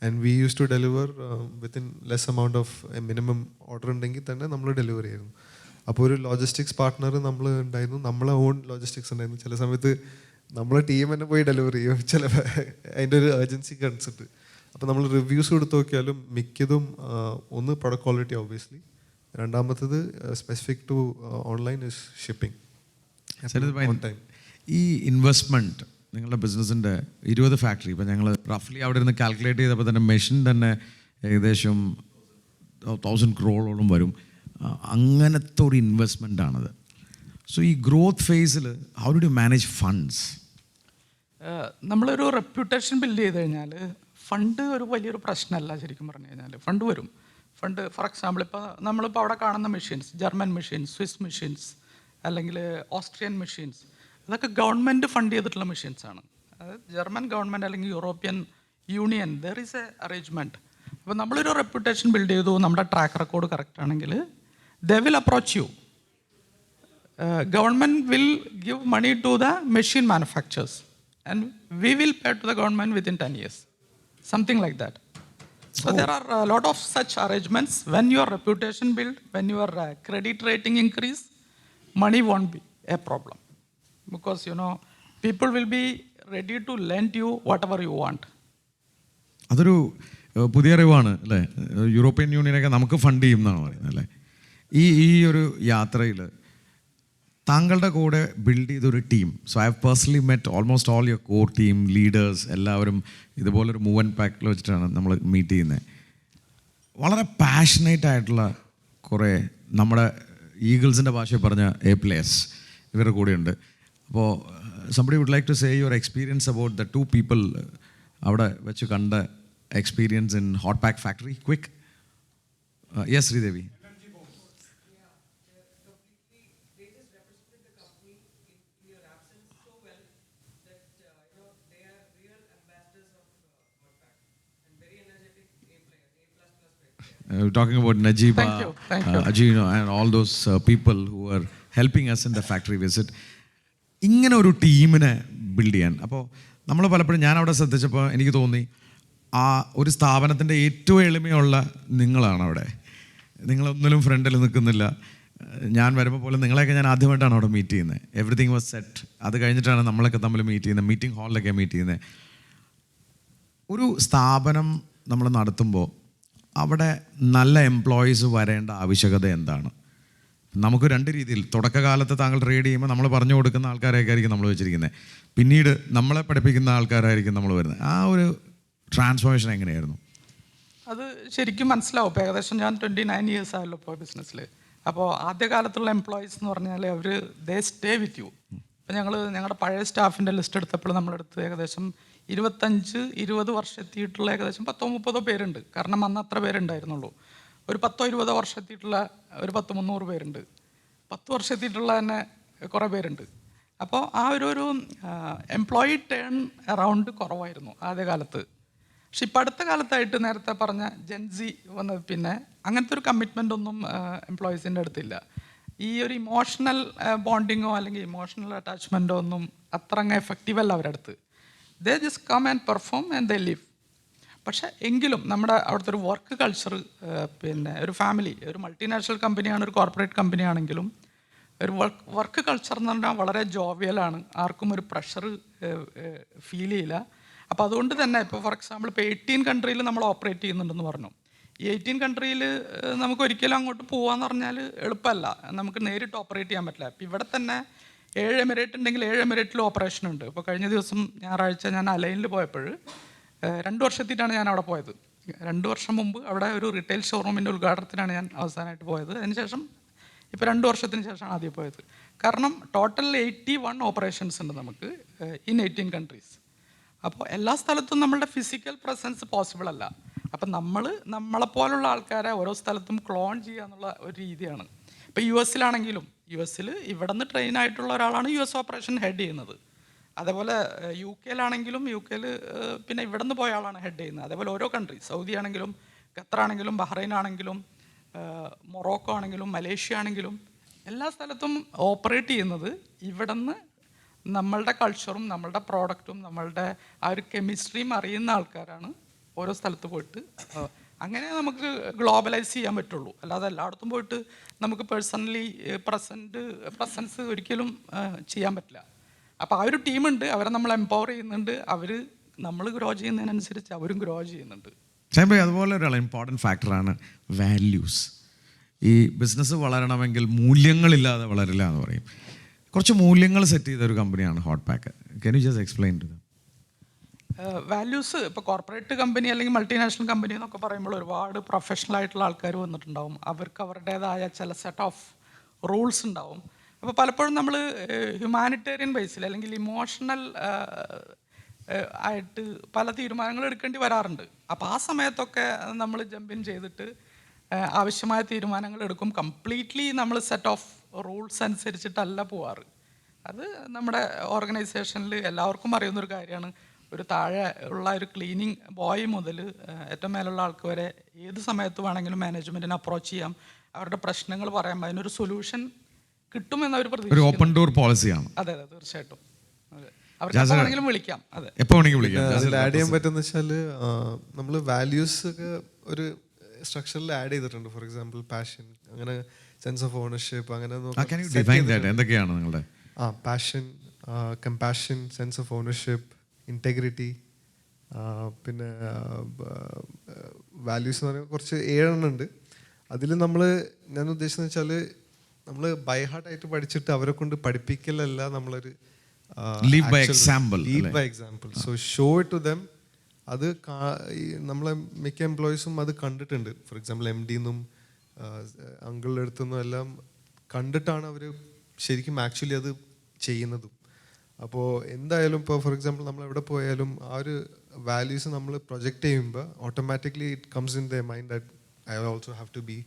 And we use to deliver within less amount of minimum order ഉണ്ടെങ്കിൽ തന്നെ നമ്മൾ ഡെലിവറി ആയിരുന്നു. അപ്പോൾ ഒരു ലോജിസ്റ്റിക്സ് പാർട്ട്ണർ നമ്മൾ ഉണ്ടായിരുന്നു, നമ്മളെ ഓൺ ലോജിസ്റ്റിക്സ് ഉണ്ടായിരുന്നു. ചില സമയത്ത് നമ്മളെ ടീം തന്നെ പോയി ഡെലിവറി ചെയ്യും, ചില അതിൻ്റെ ഒരു ഏർജൻസി കൺസെപ്റ്റ്. അപ്പോൾ നമ്മൾ റിവ്യൂസ് കൊടുത്ത് നോക്കിയാലും മിക്കതും ഒന്ന് പ്രൊഡക്റ്റ് ക്വാളിറ്റി ഓബ്വിയസ്ലി, രണ്ടാമത്തത് specific to online is shipping on time. ഈ ഇൻവെസ്റ്റ്മെൻറ്റ് നിങ്ങളുടെ ബിസിനസ്സിൻ്റെ 20 ഫാക്ടറി, ഇപ്പോൾ ഞങ്ങൾ റഫ്ലി അവിടെ ഇരുന്ന് കാൽക്കുലേറ്റ് ചെയ്തപ്പോൾ തന്നെ മെഷീൻ തന്നെ ഏകദേശം 1000 crore വരും. അങ്ങനത്തെ ഒരു ഇൻവെസ്റ്റ്മെൻ്റ് ആണത്. സോ ഈ ഗ്രോത്ത് ഫേസിൽ how do you manage funds? നമ്മളൊരു റെപ്യൂട്ടേഷൻ ബിൽഡ് ചെയ്ത് കഴിഞ്ഞാൽ ഫണ്ട് ഒരു വലിയൊരു പ്രശ്നമല്ല. ശരിക്കും പറഞ്ഞു കഴിഞ്ഞാൽ ഫണ്ട് വരും. ഫണ്ട് ഫോർ എക്സാമ്പിൾ ഇപ്പോൾ നമ്മളിപ്പോൾ അവിടെ കാണുന്ന machines, German machines, Swiss machines, അല്ലെങ്കിൽ ഓസ്ട്രിയൻ മെഷീൻസ്, ഇതൊക്കെ ഗവൺമെൻറ് ഫണ്ട് ചെയ്തിട്ടുള്ള മെഷീൻസാണ്. അതായത് ജർമ്മൻ ഗവൺമെൻറ് അല്ലെങ്കിൽ European union, there is A arrangement. അപ്പോൾ നമ്മളൊരു റെപ്യൂട്ടേഷൻ ബിൽഡ് ചെയ്തു, നമ്മുടെ ട്രാക്ക് റെക്കോർഡ് കറക്റ്റ് ആണെങ്കിൽ they will approach you. Government will give money to the machine manufacturers and we will pay to the government within 10 years. Something like that. So there are a lot of such arrangements. When your reputation build, when your credit rating increase, money won't be a problem. Because, people will be ready to lend you whatever you want. അതൊരു പുതിയ അറിവാണ് അല്ലേ? European യൂണിയനൊക്കെ നമുക്ക് fund ചെയ്യും എന്നാണ് പറയുന്നത് അല്ലേ? ഈ ഒരു യാത്രയിൽ താങ്കളുടെ കൂടെ ബിൽഡ് ചെയ്തൊരു team, so I have personally met almost all your core team leaders, എല്ലാവരും ഇതുപോലൊരു മൂവ് ആൻഡ് പാക്കിൽ വെച്ചിട്ടാണ് നമ്മൾ മീറ്റ് ചെയ്യുന്നത്. വളരെ പാഷനേറ്റ് ആയിട്ടുള്ള കുറേ നമ്മുടെ ഈഗിൾസിൻ്റെ ഭാഷയിൽ പറഞ്ഞ A+ ഇവരുടെ കൂടെയുണ്ട്. അപ്പോൾ somebody would like to say your experience about the 2 people അവിടെ വെച്ച് കണ്ട experience in hot pack factory. Quick. Yes Sridevi. Talking about Najeeba, Thank you. Ajino and all those people who are helping us in the factory visit. ഇങ്ങനെ ഒരു ടീമിനെ build ചെയ്യാൻ, അപ്പോൾ നമ്മൾ പലപ്പോഴും ഞാൻ അവിടെ ശ്രദ്ധിച്ചപ്പോൾ എനിക്ക് തോന്നി ആ ഒരു സ്ഥാപനത്തിൻ്റെ ഏറ്റവും എളിമയുള്ള നിങ്ങളാണ് അവിടെ. നിങ്ങളൊന്നിലും ഫ്രണ്ടിൽ നിൽക്കുന്നില്ല. ഞാൻ വരുമ്പോൾ പോലെ നിങ്ങളെയൊക്കെ ഞാൻ ആദ്യമായിട്ടാണ് അവിടെ മീറ്റ് ചെയ്യുന്നത്. Everything was set. അത് കഴിഞ്ഞിട്ടാണ് നമ്മളൊക്കെ തമ്മിൽ മീറ്റ് ചെയ്യുന്നത്, മീറ്റിംഗ് ഹാളിലൊക്കെ മീറ്റ് ചെയ്യുന്നത്. ഒരു സ്ഥാപനം നമ്മൾ നടത്തുമ്പോൾ അവിടെ നല്ല എംപ്ലോയീസ് വരേണ്ട ആവശ്യകത എന്താണ്? നമുക്ക് 2 രീതിയിൽ, തുടക്കകാലത്ത് താങ്കൾ ട്രേഡ് ചെയ്യുമ്പോൾ നമ്മൾ പറഞ്ഞു കൊടുക്കുന്ന ആൾക്കാരൊക്കെ ആയിരിക്കും നമ്മൾ വെച്ചിരിക്കുന്നത്, പിന്നീട് നമ്മളെ പഠിപ്പിക്കുന്ന ആൾക്കാരായിരിക്കും നമ്മൾ വരുന്നത്. ആ ഒരു ട്രാൻസ്ഫോർമേഷൻ എങ്ങനെയായിരുന്നു? അത് ശരിക്കും മനസ്സിലാവും. ഇപ്പോൾ ഏകദേശം ഞാൻ 29 years ആയല്ലോ ഇപ്പോൾ ബിസിനസ്സിൽ. അപ്പോൾ ആദ്യകാലത്തുള്ള എംപ്ലോയീസ് എന്ന് പറഞ്ഞാൽ അവർ ദേ സ്റ്റേ വിത്ത് യു. ഇപ്പം ഞങ്ങളുടെ പഴയ സ്റ്റാഫിൻ്റെ ലിസ്റ്റ് എടുത്തപ്പോൾ നമ്മളെടുത്ത് ഏകദേശം 25-20 വർഷം എത്തിയിട്ടുള്ള ഏകദേശം 10-30 പേരുണ്ട്. കാരണം അന്ന് അത്ര പേരുണ്ടായിരുന്നുള്ളൂ. ഒരു 10-20 വർഷം എത്തിയിട്ടുള്ള ഒരു 100-300 പേരുണ്ട്. 10 വർഷം എത്തിയിട്ടുള്ള തന്നെ കുറേ പേരുണ്ട്. അപ്പോൾ ആ ഒരു എംപ്ലോയി ടേൺ അറൗണ്ട് കുറവായിരുന്നു ആദ്യകാലത്ത്. പക്ഷെ ഇപ്പം അടുത്ത കാലത്തായിട്ട് നേരത്തെ പറഞ്ഞ ജെൻസി വന്നത് പിന്നെ അങ്ങനത്തെ ഒരു കമ്മിറ്റ്മെൻ്റ് ഒന്നും എംപ്ലോയീസിൻ്റെ അടുത്തില്ല. ഈ ഒരു ഇമോഷണൽ ബോണ്ടിങ്ങോ അല്ലെങ്കിൽ ഇമോഷണൽ അറ്റാച്ച്മെൻറ്റോ ഒന്നും അത്ര അങ്ങ് എഫക്റ്റീവ് അല്ല അവരുടെ അടുത്ത്. They just come and perform and they leave. പക്ഷേ എങ്കിലും നമ്മുടെ അവിടുത്തെ ഒരു വർക്ക് കൾച്ചർ, പിന്നെ ഒരു ഫാമിലി, ഒരു മൾട്ടിനാഷണൽ കമ്പനിയാണ്, ഒരു കോർപ്പറേറ്റ് കമ്പനിയാണെങ്കിലും ഒരു വർക്ക് കൾച്ചർ എന്ന് പറഞ്ഞാൽ വളരെ ജോവിയലാണ്. ആർക്കും ഒരു പ്രഷർ ഫീൽ ചെയ്യില്ല. അപ്പോൾ അതുകൊണ്ട് തന്നെ ഇപ്പോൾ ഫോർ എക്സാമ്പിൾ ഇപ്പോൾ 18 കൺട്രിയിൽ നമ്മൾ ഓപ്പറേറ്റ് ചെയ്യുന്നുണ്ടെന്ന് പറഞ്ഞു. ഈ 18 കൺട്രിയിൽ നമുക്ക് ഒരിക്കലും അങ്ങോട്ട് പോകാമെന്ന് പറഞ്ഞാൽ എളുപ്പമല്ല. നമുക്ക് നേരിട്ട് ഓപ്പറേറ്റ് ചെയ്യാൻ പറ്റില്ല. ഇപ്പോൾ ഇവിടെ തന്നെ 7 എമിറേറ്റ് ഉണ്ടെങ്കിൽ 7 എമിറേറ്റിലും ഓപ്പറേഷൻ ഉണ്ട്. ഇപ്പോൾ കഴിഞ്ഞ ദിവസം ഞായറാഴ്ച ഞാൻ അലൈനിൽ പോയപ്പോൾ 2 വർഷത്തിട്ടാണ് ഞാൻ അവിടെ പോയത്. 2 വർഷം മുമ്പ് അവിടെ ഒരു റീറ്റെയിൽ ഷോറൂമിൻ്റെ ഉദ്ഘാടനത്തിനാണ് ഞാൻ അവസാനമായിട്ട് പോയത്. അതിനുശേഷം ഇപ്പോൾ 2 വർഷത്തിന് ശേഷമാണ് ആദ്യം പോയത്. കാരണം ടോട്ടൽ 81 ഓപ്പറേഷൻസ് ഉണ്ട് നമുക്ക് ഇൻ 18 കൺട്രീസ്. അപ്പോൾ എല്ലാ സ്ഥലത്തും നമ്മളുടെ ഫിസിക്കൽ പ്രസൻസ് പോസിബിൾ അല്ല. അപ്പം നമ്മളെപ്പോലുള്ള ആൾക്കാരെ ഓരോ സ്ഥലത്തും ക്ലോൺ ചെയ്യുക എന്നുള്ള ഒരു രീതിയാണ്. ഇപ്പോൾ US ഇവിടെ നിന്ന് ട്രെയിൻ ആയിട്ടുള്ള ഒരാളാണ് US ഓപ്പറേഷൻ ഹെഡ് ചെയ്യുന്നത്. അതേപോലെ UK പിന്നെ ഇവിടെ നിന്ന് പോയ ആളാണ് ഹെഡ് ചെയ്യുന്നത്. അതേപോലെ ഓരോ കൺട്രി, സൗദി ആണെങ്കിലും ഖത്തറാണെങ്കിലും ബഹ്റൈൻ ആണെങ്കിലും മൊറോക്കോ ആണെങ്കിലും മലേഷ്യ ആണെങ്കിലും എല്ലാ സ്ഥലത്തും ഓപ്പറേറ്റ് ചെയ്യുന്നത് ഇവിടെ നിന്ന് നമ്മളുടെ കൾച്ചറും നമ്മളുടെ പ്രോഡക്റ്റും നമ്മളുടെ ആ ഒരു കെമിസ്ട്രിയും അറിയുന്ന ആൾക്കാരാണ് ഓരോ സ്ഥലത്ത് പോയിട്ട് അങ്ങനെ നമുക്ക് ഗ്ലോബലൈസ് ചെയ്യാൻ പറ്റുള്ളൂ. അല്ലാതെ എല്ലായിടത്തും പോയിട്ട് നമുക്ക് പേഴ്സണലി പ്രസൻസ് ഒരിക്കലും ചെയ്യാൻ പറ്റില്ല. അപ്പോൾ ആ ഒരു ടീമുണ്ട്, അവരെ നമ്മൾ എംപവർ ചെയ്യുന്നുണ്ട്, അവർ നമ്മൾ ഗ്രോ ചെയ്യുന്നതിനനുസരിച്ച് അവരും ഗ്രോ ചെയ്യുന്നുണ്ട്. ഷൈൻ ഭായ്, അതുപോലെ ഒരു ഇമ്പോർട്ടൻറ്റ് ഫാക്ടറാണ് വാല്യൂസ്. ഈ ബിസിനസ് വളരണമെങ്കിൽ മൂല്യങ്ങളില്ലാതെ വളരില്ല എന്ന് പറയും. കുറച്ച് മൂല്യങ്ങൾ സെറ്റ് ചെയ്ത ഒരു കമ്പനിയാണ് Hotpack. Can you just explain to them? Values ഇപ്പോൾ കോർപ്പറേറ്റ് കമ്പനി അല്ലെങ്കിൽ മൾട്ടിനാഷണൽ കമ്പനി എന്നൊക്കെ പറയുമ്പോൾ ഒരുപാട് പ്രൊഫഷണൽ ആയിട്ടുള്ള ആൾക്കാർ വന്നിട്ടുണ്ടാവും. അവർക്ക് അവരുടേതായ ചില സെറ്റ് ഓഫ് റൂൾസ് ഉണ്ടാവും. അപ്പോൾ പലപ്പോഴും നമ്മൾ ഹ്യൂമാനിറ്റേറിയൻ ബേസിൽ അല്ലെങ്കിൽ ഇമോഷണൽ ആയിട്ട് പല തീരുമാനങ്ങൾ എടുക്കേണ്ടി വരാറുണ്ട്. അപ്പോൾ ആ സമയത്തൊക്കെ നമ്മൾ ജമ്പിൻ ചെയ്തിട്ട് ആവശ്യമായ തീരുമാനങ്ങൾ എടുക്കും. കംപ്ലീറ്റ്ലി നമ്മൾ സെറ്റ് ഓഫ് റൂൾസ് അനുസരിച്ചിട്ടല്ല പോവാറ്. അത് നമ്മുടെ ഓർഗനൈസേഷനിൽ എല്ലാവർക്കും അറിയുന്നൊരു കാര്യമാണ്. ഒരു താഴെ ഉള്ള ഒരു ക്ലീനിങ് ബോയ് മുതൽ ഏറ്റവും മേലുള്ള ആൾക്ക് വരെ ഏത് സമയത്ത് വേണമെങ്കിലും മാനേജ്മെൻറ്റിനെ അപ്രോച്ച് ചെയ്യാം, അവരുടെ പ്രശ്നങ്ങൾ പറയാം, അതിനൊരു സൊല്യൂഷൻ കിട്ടുമെന്നവർ ഒരു ഓപ്പൺ ഡോർ പോളിസിയാണ്. അതെ അതെ, തീർച്ചയായിട്ടും. അതെ, അവർക്ക് എപ്പോൾ വേണമെങ്കിലും വിളിക്കാം. അതെ, എപ്പോൾ വേണമെങ്കിലും വിളിക്കാം. അതിൽ ആഡ് ചെയ്യാൻ പറ്റുന്ന വെച്ചാൽ നമ്മൾ വാല്യൂസ് ഒക്കെ ഒരു സ്ട്രക്ചറിൽ ആഡ് ചെയ്തിട്ടുണ്ട്. ഫോർ എക്സാമ്പിൾ പാഷൻ, അങ്ങനെ സെൻസ് ഓഫ് ഓണർഷിപ്പ്, അങ്ങനെ എന്തൊക്കെയാണ് നിങ്ങളുടെ? Passion, compassion, sense of ownership, integrity, പിന്നെ വാല്യൂസ് എന്ന് പറയുമ്പോൾ കുറച്ച് 7 ഉണ്ട്. അതിൽ ഞാൻ ഉദ്ദേശിച്ചതെന്ന് വെച്ചാൽ നമ്മൾ ബൈ ഹാർട്ട് ആയിട്ട് പഠിച്ചിട്ട് അവരെ കൊണ്ട് പഠിപ്പിക്കലല്ല, നമ്മളൊരു lead by example. So show it to them. അത് നമ്മളെ മിക്ക എംപ്ലോയീസും അത് കണ്ടിട്ടുണ്ട്. ഫോർ എക്സാമ്പിൾ MD-ന്നും അങ്കിളുടെ അടുത്തുനിന്നും എല്ലാം കണ്ടിട്ടാണ് അവർ ശരിക്കും ആക്ച്വലി അത് ചെയ്യുന്നതും. അപ്പോൾ എന്തായാലും ഇപ്പോൾ ഫോർ എക്സാമ്പിൾ നമ്മൾ എവിടെ പോയാലും ആ ഒരു വാല്യൂസ് നമ്മൾ പ്രൊജക്റ്റ് ചെയ്യുമ്പോൾ automatically it comes in the mind that I also have to be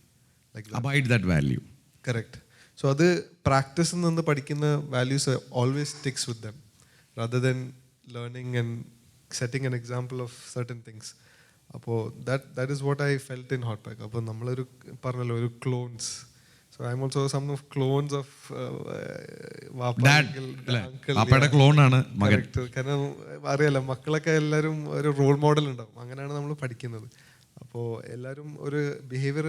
like abide that value. Correct. So അത് പ്രാക്ടീസിൽ നിന്ന് പഠിക്കുന്ന values always sticks with them rather than learning and setting an example of certain things. അപ്പോൾ that is what I felt in hot Pack. അപ്പോൾ നമ്മളൊരു പറഞ്ഞല്ലോ ഒരു clones. So I'm also some of clones of വാപ്പയുടെ clone ആണ് മകൻ. കാരണം അറിയാലോ മക്കളൊക്കെ എല്ലാവരും ഒരു റോൾ മോഡൽ ഉണ്ടാവും. അങ്ങനെയാണ് നമ്മൾ പഠിക്കുന്നത്. അപ്പോൾ എല്ലാവരും ഒരു ബിഹേവിയർ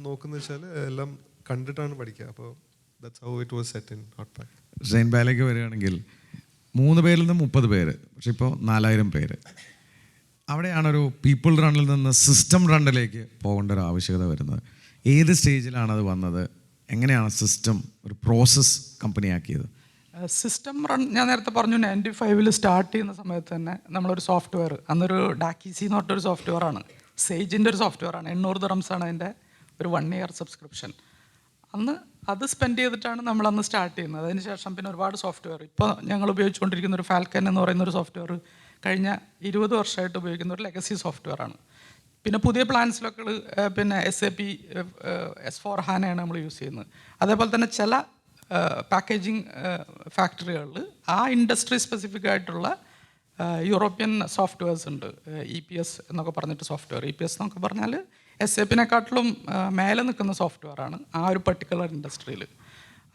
നോക്കുന്ന വെച്ചാൽ എല്ലാം കണ്ടിട്ടാണ് പഠിക്കുക. അപ്പോൾ that's how it was set in hot Pack. Shine ഭായിലേക്ക് വരികയാണെങ്കിൽ 3 പേരിൽ നിന്ന് 30 പേര്, പക്ഷെ ഇപ്പോൾ 4000 പേര്. അവിടെയാണ് ഒരു പീപ്പിൾ റണ്ണിൽ നിന്ന് സിസ്റ്റം റണ്ണിലേക്ക് പോകേണ്ട ഒരു ആവശ്യകത വരുന്നത്. ഏത് സ്റ്റേജിലാണ് അത് വന്നത്? എങ്ങനെയാണ് സിസ്റ്റം ഒരു പ്രോസസ് കമ്പനിയാക്കിയത്? സിസ്റ്റം റൺ ഞാൻ നേരത്തെ പറഞ്ഞു 95 സ്റ്റാർട്ട് ചെയ്യുന്ന സമയത്ത് തന്നെ നമ്മളൊരു സോഫ്റ്റ്വെയർ, അന്നൊരു ഡാക്കിസി എന്ന് പറഞ്ഞൊരു സോഫ്റ്റ്വെയർ ആണ്, സേജിൻ്റെ ഒരു സോഫ്റ്റ്വെയർ ആണ്. 800 dirhams ആണ് അതിൻ്റെ ഒരു 1 year സബ്സ്ക്രിപ്ഷൻ. അന്ന് അത് സ്പെൻഡ് ചെയ്തിട്ടാണ് നമ്മളന്ന് സ്റ്റാർട്ട് ചെയ്യുന്നത്. അതിനുശേഷം പിന്നെ ഒരുപാട് സോഫ്റ്റ്വെയർ, ഇപ്പോൾ ഞങ്ങൾ ഉപയോഗിച്ചുകൊണ്ടിരിക്കുന്ന ഒരു ഫാൽക്കൻ എന്ന് പറയുന്ന ഒരു സോഫ്റ്റ്വെയർ കഴിഞ്ഞ 20 വർഷമായിട്ട് ഉപയോഗിക്കുന്ന ഒരു ലെഗസി സോഫ്റ്റ്വെയർ ആണ്. പിന്നെ പുതിയ പ്ലാൻസിലൊക്കെ പിന്നെ SAP S/4HANA നമ്മൾ യൂസ് ചെയ്യുന്നത്. അതേപോലെ തന്നെ ചില പാക്കേജിങ് ഫാക്ടറികളിൽ ആ ഇൻഡസ്ട്രി സ്പെസിഫിക് ആയിട്ടുള്ള യൂറോപ്യൻ സോഫ്റ്റ്വെയർസ് ഉണ്ട്. EPS എന്നൊക്കെ പറഞ്ഞിട്ട് സോഫ്റ്റ്വെയർ. EPS എന്നൊക്കെ പറഞ്ഞാൽ SAP-നെക്കാട്ടിലും മേലെ നിൽക്കുന്ന സോഫ്റ്റ്വെയർ ആണ് ആ ഒരു പർട്ടിക്കുലർ ഇൻഡസ്ട്രിയിൽ.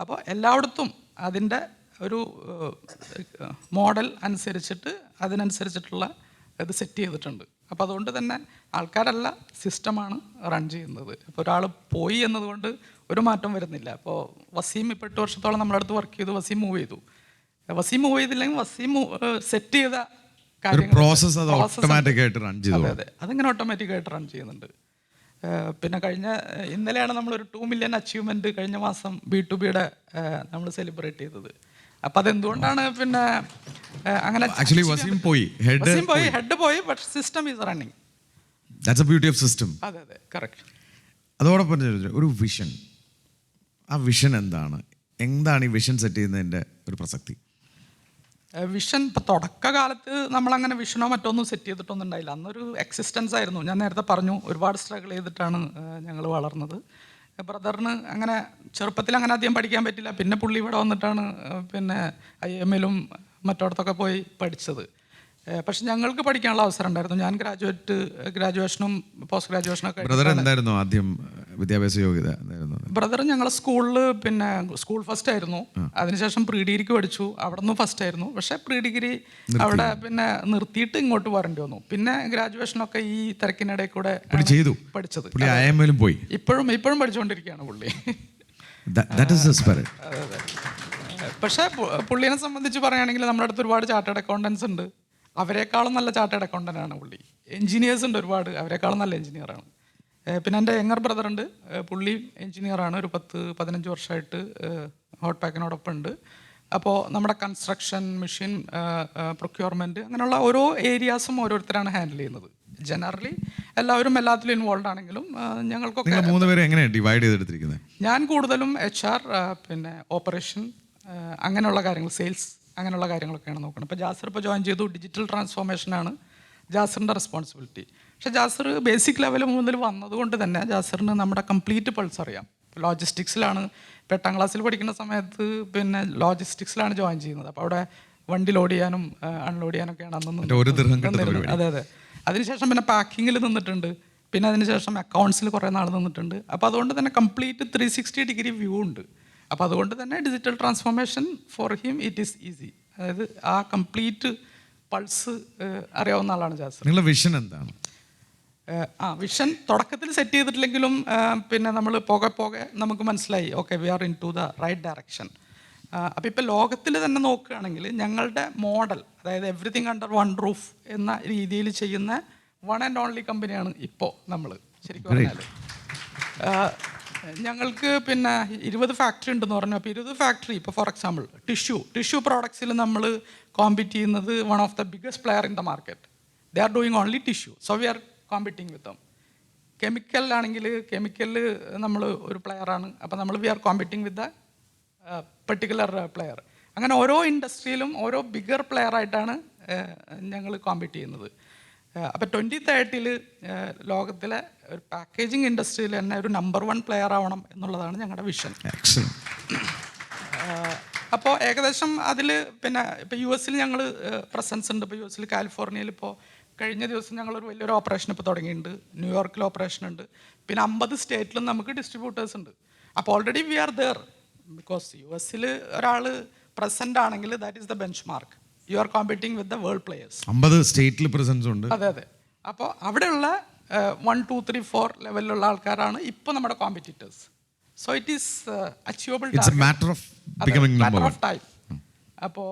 അപ്പോൾ എല്ലായിടത്തും അതിൻ്റെ ഒരു മോഡൽ അനുസരിച്ചിട്ട് അതിനനുസരിച്ചിട്ടുള്ള ഇത് സെറ്റ് ചെയ്തിട്ടുണ്ട്. അപ്പോൾ അതുകൊണ്ട് തന്നെ ആൾക്കാരല്ല, സിസ്റ്റമാണ് റൺ ചെയ്യുന്നത്. ഇപ്പോൾ ഒരാൾ പോയി എന്നതുകൊണ്ട് ഒരു മാറ്റം വരുന്നില്ല. ഇപ്പോൾ വസീം ഇപ്പോൾ 8 വർഷത്തോളം നമ്മുടെ അടുത്ത് വർക്ക് ചെയ്തു. വസീം മൂവ് ചെയ്തു. വസീം മൂവ് ചെയ്തില്ലെങ്കിൽ വസീം സെറ്റ് ചെയ്ത കാര്യങ്ങൾ അതെ അതിങ്ങനെ ഓട്ടോമാറ്റിക്കായിട്ട് റൺ ചെയ്യുന്നുണ്ട്. പിന്നെ ഇന്നലെയാണ് നമ്മളൊരു 2 million അച്ചീവ്മെൻറ്റ് കഴിഞ്ഞ മാസം B2Bയുടെ നമ്മൾ സെലിബ്രേറ്റ് ചെയ്തത്. അപ്പം അതെന്തുകൊണ്ടാണ് പിന്നെ അങ്ങനെ വസീം പോയി, ഹെഡ് പോയി, but system is running. That's A beauty of system. അതെ അതെ, കറക്റ്റ്. അതോടൊപ്പം ഒരു വിഷൻ, ആ വിഷൻ എന്താണ് ഈ വിഷൻ സെറ്റ് ചെയ്യുന്നതിൻ്റെ ഒരു പ്രസക്തി? വിഷൻ ഇപ്പോൾ തുടക്കകാലത്ത് നമ്മളങ്ങനെ വിഷനോ മറ്റൊന്നും സെറ്റ് ചെയ്തിട്ടൊന്നും ഉണ്ടായില്ല. അന്നൊരു എക്സിസ്റ്റൻസ് ആയിരുന്നു. ഞാൻ നേരത്തെ പറഞ്ഞു ഒരുപാട് സ്ട്രഗിൾ ചെയ്തിട്ടാണ് ഞങ്ങൾ വളർന്നത്. ബ്രദറിന് അങ്ങനെ ചെറുപ്പത്തിൽ അങ്ങനെ അധികം പഠിക്കാൻ പറ്റില്ല. പിന്നെ പുള്ളി ഇവിടെ വന്നിട്ടാണ് പിന്നെ IIM-ലും മറ്റോടത്തൊക്കെ പോയി പഠിച്ചത്. പക്ഷെ ഞങ്ങൾക്ക് പഠിക്കാനുള്ള അവസരം ഉണ്ടായിരുന്നു. ഞാൻ ഗ്രാജുവേഷനും പോസ്റ്റ് ഗ്രാജുവേഷനൊക്കെ. ബ്രദർ എന്തായിരുന്നു ആദ്യം വിദ്യാഭ്യാസ യോഗ്യത? ബ്രദർ ഞങ്ങളെ സ്കൂളിൽ പിന്നെ സ്കൂൾ ഫസ്റ്റ് ആയിരുന്നു. അതിനുശേഷം പ്രീ ഡിഗ്രിക്ക് പഠിച്ചു. അവിടെ നിന്ന് ഫസ്റ്റ് ആയിരുന്നു. പക്ഷേ പ്രീ ഡിഗ്രി അവിടെ പിന്നെ നിർത്തിയിട്ട് ഇങ്ങോട്ട് വരേണ്ടി വന്നു. പിന്നെ ഗ്രാജുവേഷനൊക്കെ ഈ തിരക്കിനിടയിൽ കൂടെ ചെയ്തു പഠിച്ചത്. IIM പോയി. ഇപ്പോഴും പഠിച്ചുകൊണ്ടിരിക്കുകയാണ് പുള്ളി. That is the spirit. പക്ഷേ പുള്ളിനെ സംബന്ധിച്ച് പറയുകയാണെങ്കിൽ നമ്മുടെ അടുത്ത് ഒരുപാട് ചാർട്ടേഡ് അക്കൗണ്ടൻസ് ഉണ്ട്. അവരെക്കാളും നല്ല ചാർട്ടേഡ് അക്കൗണ്ടൻ്റ് ആണ് പുള്ളി. എൻജിനീയേഴ്സ് ഉണ്ട് ഒരുപാട്, അവരെക്കാളും നല്ല എൻജിനീയറാണ്. പിന്നെ എൻ്റെ യങ്ങർ ബ്രദർ ഉണ്ട്, പുള്ളി എൻജിനീയറാണ്. ഒരു 10-15 വർഷമായിട്ട് ഹോട്ട് പാക്കിനോടൊപ്പം ഉണ്ട്. അപ്പോൾ നമ്മുടെ കൺസ്ട്രക്ഷൻ, മെഷീൻ പ്രൊക്യൂർമെൻറ്റ്, അങ്ങനെയുള്ള ഓരോ ഏരിയാസും ഓരോരുത്തരാണ് ഹാൻഡിൽ ചെയ്യുന്നത്. ജനറലി എല്ലാവരും എല്ലാത്തിലും ഇൻവോൾവ് ആണെങ്കിലും ഞങ്ങൾക്കൊക്കെ 3 പേരെ എങ്ങനെയാണ് ഡിവൈഡ് ചെയ്തെടുത്തിരിക്കുന്നത്? ഞാൻ കൂടുതലും HR, പിന്നെ ഓപ്പറേഷൻ, അങ്ങനെയുള്ള കാര്യങ്ങൾ, സെയിൽസ്, അങ്ങനെയുള്ള കാര്യങ്ങളൊക്കെയാണ് നോക്കുന്നത്. ഇപ്പോൾ ജാസർ ഇപ്പോൾ ജോയിൻ ചെയ്തു. ഡിജിറ്റൽ ട്രാൻസ്ഫോർമേഷനാണ് ജാസറിൻ്റെ റെസ്പോൺസിബിലിറ്റി. പക്ഷേ ജാസർ ബേസിക് ലെവൽ മുതൽ വന്നതുകൊണ്ട് തന്നെ ജാസറിന് നമ്മുടെ കംപ്ലീറ്റ് പൾസ് അറിയാം. ലോജിസ്റ്റിക്സിലാണ്, 8ാം ക്ലാസ്സിൽ പഠിക്കുന്ന സമയത്ത് പിന്നെ ലോജിസ്റ്റിക്സിലാണ് ജോയിൻ ചെയ്യുന്നത്. അപ്പോൾ അവിടെ വണ്ടി ലോഡ് ചെയ്യാനും അൺലോഡ് ചെയ്യാനൊക്കെയാണ് അന്ന്. അതെ. അതിനുശേഷം പിന്നെ പാക്കിങ്ങിൽ നിന്നിട്ടുണ്ട്. പിന്നെ അതിനുശേഷം അക്കൗണ്ട്സിൽ കുറേ നാൾ നിന്നിട്ടുണ്ട്. അപ്പോൾ അതുകൊണ്ട് തന്നെ കംപ്ലീറ്റ് 360 ഡിഗ്രി വ്യൂ ഉണ്ട്. അപ്പോൾ അതുകൊണ്ട് തന്നെ digital transformation for him it is easy. അതായത് ആ കംപ്ലീറ്റ് പൾസ് അറിയാവുന്ന ആളാണ് ജാസർ. നിങ്ങളുടെ വിഷൻ എന്താണ്? വിഷൻ തുടക്കത്തിൽ സെറ്റ് ചെയ്തിട്ടില്ലെങ്കിലും പിന്നെ നമ്മൾ പോകെ നമുക്ക് മനസ്സിലായി, okay, we are into the right direction. അപ്പോൾ ഇപ്പോൾ ലോകത്തിൽ തന്നെ നോക്കുകയാണെങ്കിൽ ഞങ്ങളുടെ മോഡൽ, അതായത് എവറിത്തിങ് അണ്ടർ വൺ റൂഫ് എന്ന രീതിയിൽ ചെയ്യുന്ന വൺ ആൻഡ് ഓൺലി കമ്പനിയാണ് ഇപ്പോൾ നമ്മൾ. ശരിക്കും പറഞ്ഞാൽ ഞങ്ങൾക്ക് പിന്നെ 20 ഫാക്ടറി ഉണ്ടെന്ന് പറഞ്ഞു. അപ്പോൾ 20 ഫാക്ടറി, ഇപ്പോൾ ഫോർ എക്സാമ്പിൾ ടിഷ്യൂ പ്രോഡക്ട്സിൽ നമ്മൾ കോമ്പീറ്റ് ചെയ്യുന്നത് one of the biggest player in the market. They are doing only tissue, so we are competing with them. കെമിക്കലിലാണെങ്കിൽ കെമിക്കലിൽ നമ്മൾ ഒരു പ്ലെയറാണ്. അപ്പോൾ നമ്മൾ we are competing with the particular player. അങ്ങനെ ഓരോ ഇൻഡസ്ട്രിയിലും ഓരോ ബിഗർ പ്ലെയറായിട്ടാണ് ഞങ്ങൾ കോമ്പീറ്റ് ചെയ്യുന്നത്. അപ്പോൾ 2030 ലോകത്തിലെ ഒരു പാക്കേജിങ് ഇൻഡസ്ട്രിയിൽ തന്നെ ഒരു നമ്പർ 1 പ്ലെയർ ആവണം എന്നുള്ളതാണ് ഞങ്ങളുടെ വിഷൻ. അപ്പോൾ ഏകദേശം അതിൽ പിന്നെ ഇപ്പോൾ US ഞങ്ങൾ പ്രസൻസ് ഉണ്ട്. ഇപ്പോൾ US കാലിഫോർണിയയിൽ ഇപ്പോൾ കഴിഞ്ഞ ദിവസം ഞങ്ങളൊരു വലിയൊരു ഓപ്പറേഷൻ ഇപ്പോൾ തുടങ്ങിയിട്ടുണ്ട്. ന്യൂയോർക്കിൽ ഓപ്പറേഷൻ ഉണ്ട്. പിന്നെ 50 സ്റ്റേറ്റിലും നമുക്ക് ഡിസ്ട്രിബ്യൂട്ടേഴ്സ് ഉണ്ട്. അപ്പോൾ already we are there. Because US ഒരാൾ പ്രസൻ്റ് ആണെങ്കിൽ that is the benchmark. You are competing with the world players. 50 സ്റ്റേറ്റിൽ പ്രസൻസ് ഉണ്ട്. അതെ. അപ്പോൾ അവിടെയുള്ള 1, 2, 3, 4 ലെവലിലുള്ള ആൾക്കാരാണ് ഇപ്പോൾ നമ്മുടെ competitors. So it is achievable matter of time. അപ്പോൾ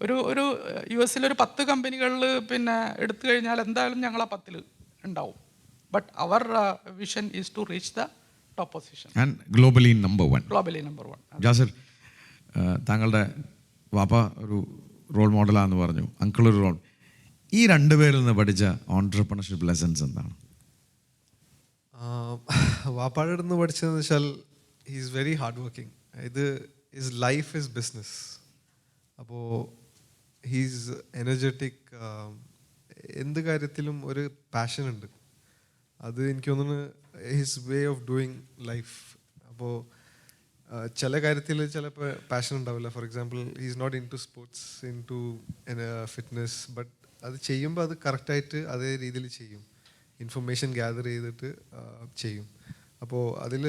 ഒരു US ഒരു 10 കമ്പനികളിൽ പിന്നെ എടുത്തു കഴിഞ്ഞാൽ എന്തായാലും ഞങ്ങൾ ആ 10 ഉണ്ടാവും. But our vision is to reach the top position and globally number 1. Jasir, താങ്കളുടെ വാപ്പ ഒരു റോൾ മോഡലാണെന്ന് പറഞ്ഞു, അങ്കിൾ ഒരു റോൾ. ഈ 2 പേരിൽ നിന്ന് പഠിച്ച ഓൺട്രപ്രണർഷിപ്പ് ലെസൺസ് എന്താണ്? വാപ്പാടെ അടുത്ത് പഠിച്ചതെന്ന് വെച്ചാൽ ഹീസ് വെരി ഹാർഡ് വർക്കിംഗ്. ഇത് ഹിസ് ലൈഫ് ഇസ് ബിസിനസ്. അപ്പോൾ ഹീസ് എനർജറ്റിക്. എന്ത് കാര്യത്തിലും ഒരു പാഷൻ ഉണ്ട്. അത് എനിക്ക് തോന്നുന്നു his way of doing life. അപ്പോൾ ചില കാര്യത്തിൽ ചിലപ്പോൾ പാഷൻ ഉണ്ടാവില്ല. For example he's not into sports, into fitness, but അത് ചെയ്യുമ്പോൾ അത് കറക്റ്റായിട്ട് അതേ രീതിയിൽ ചെയ്യും. ഇൻഫർമേഷൻ ഗ്യാദർ ചെയ്തിട്ട് ചെയ്യും. അപ്പോൾ അതിൽ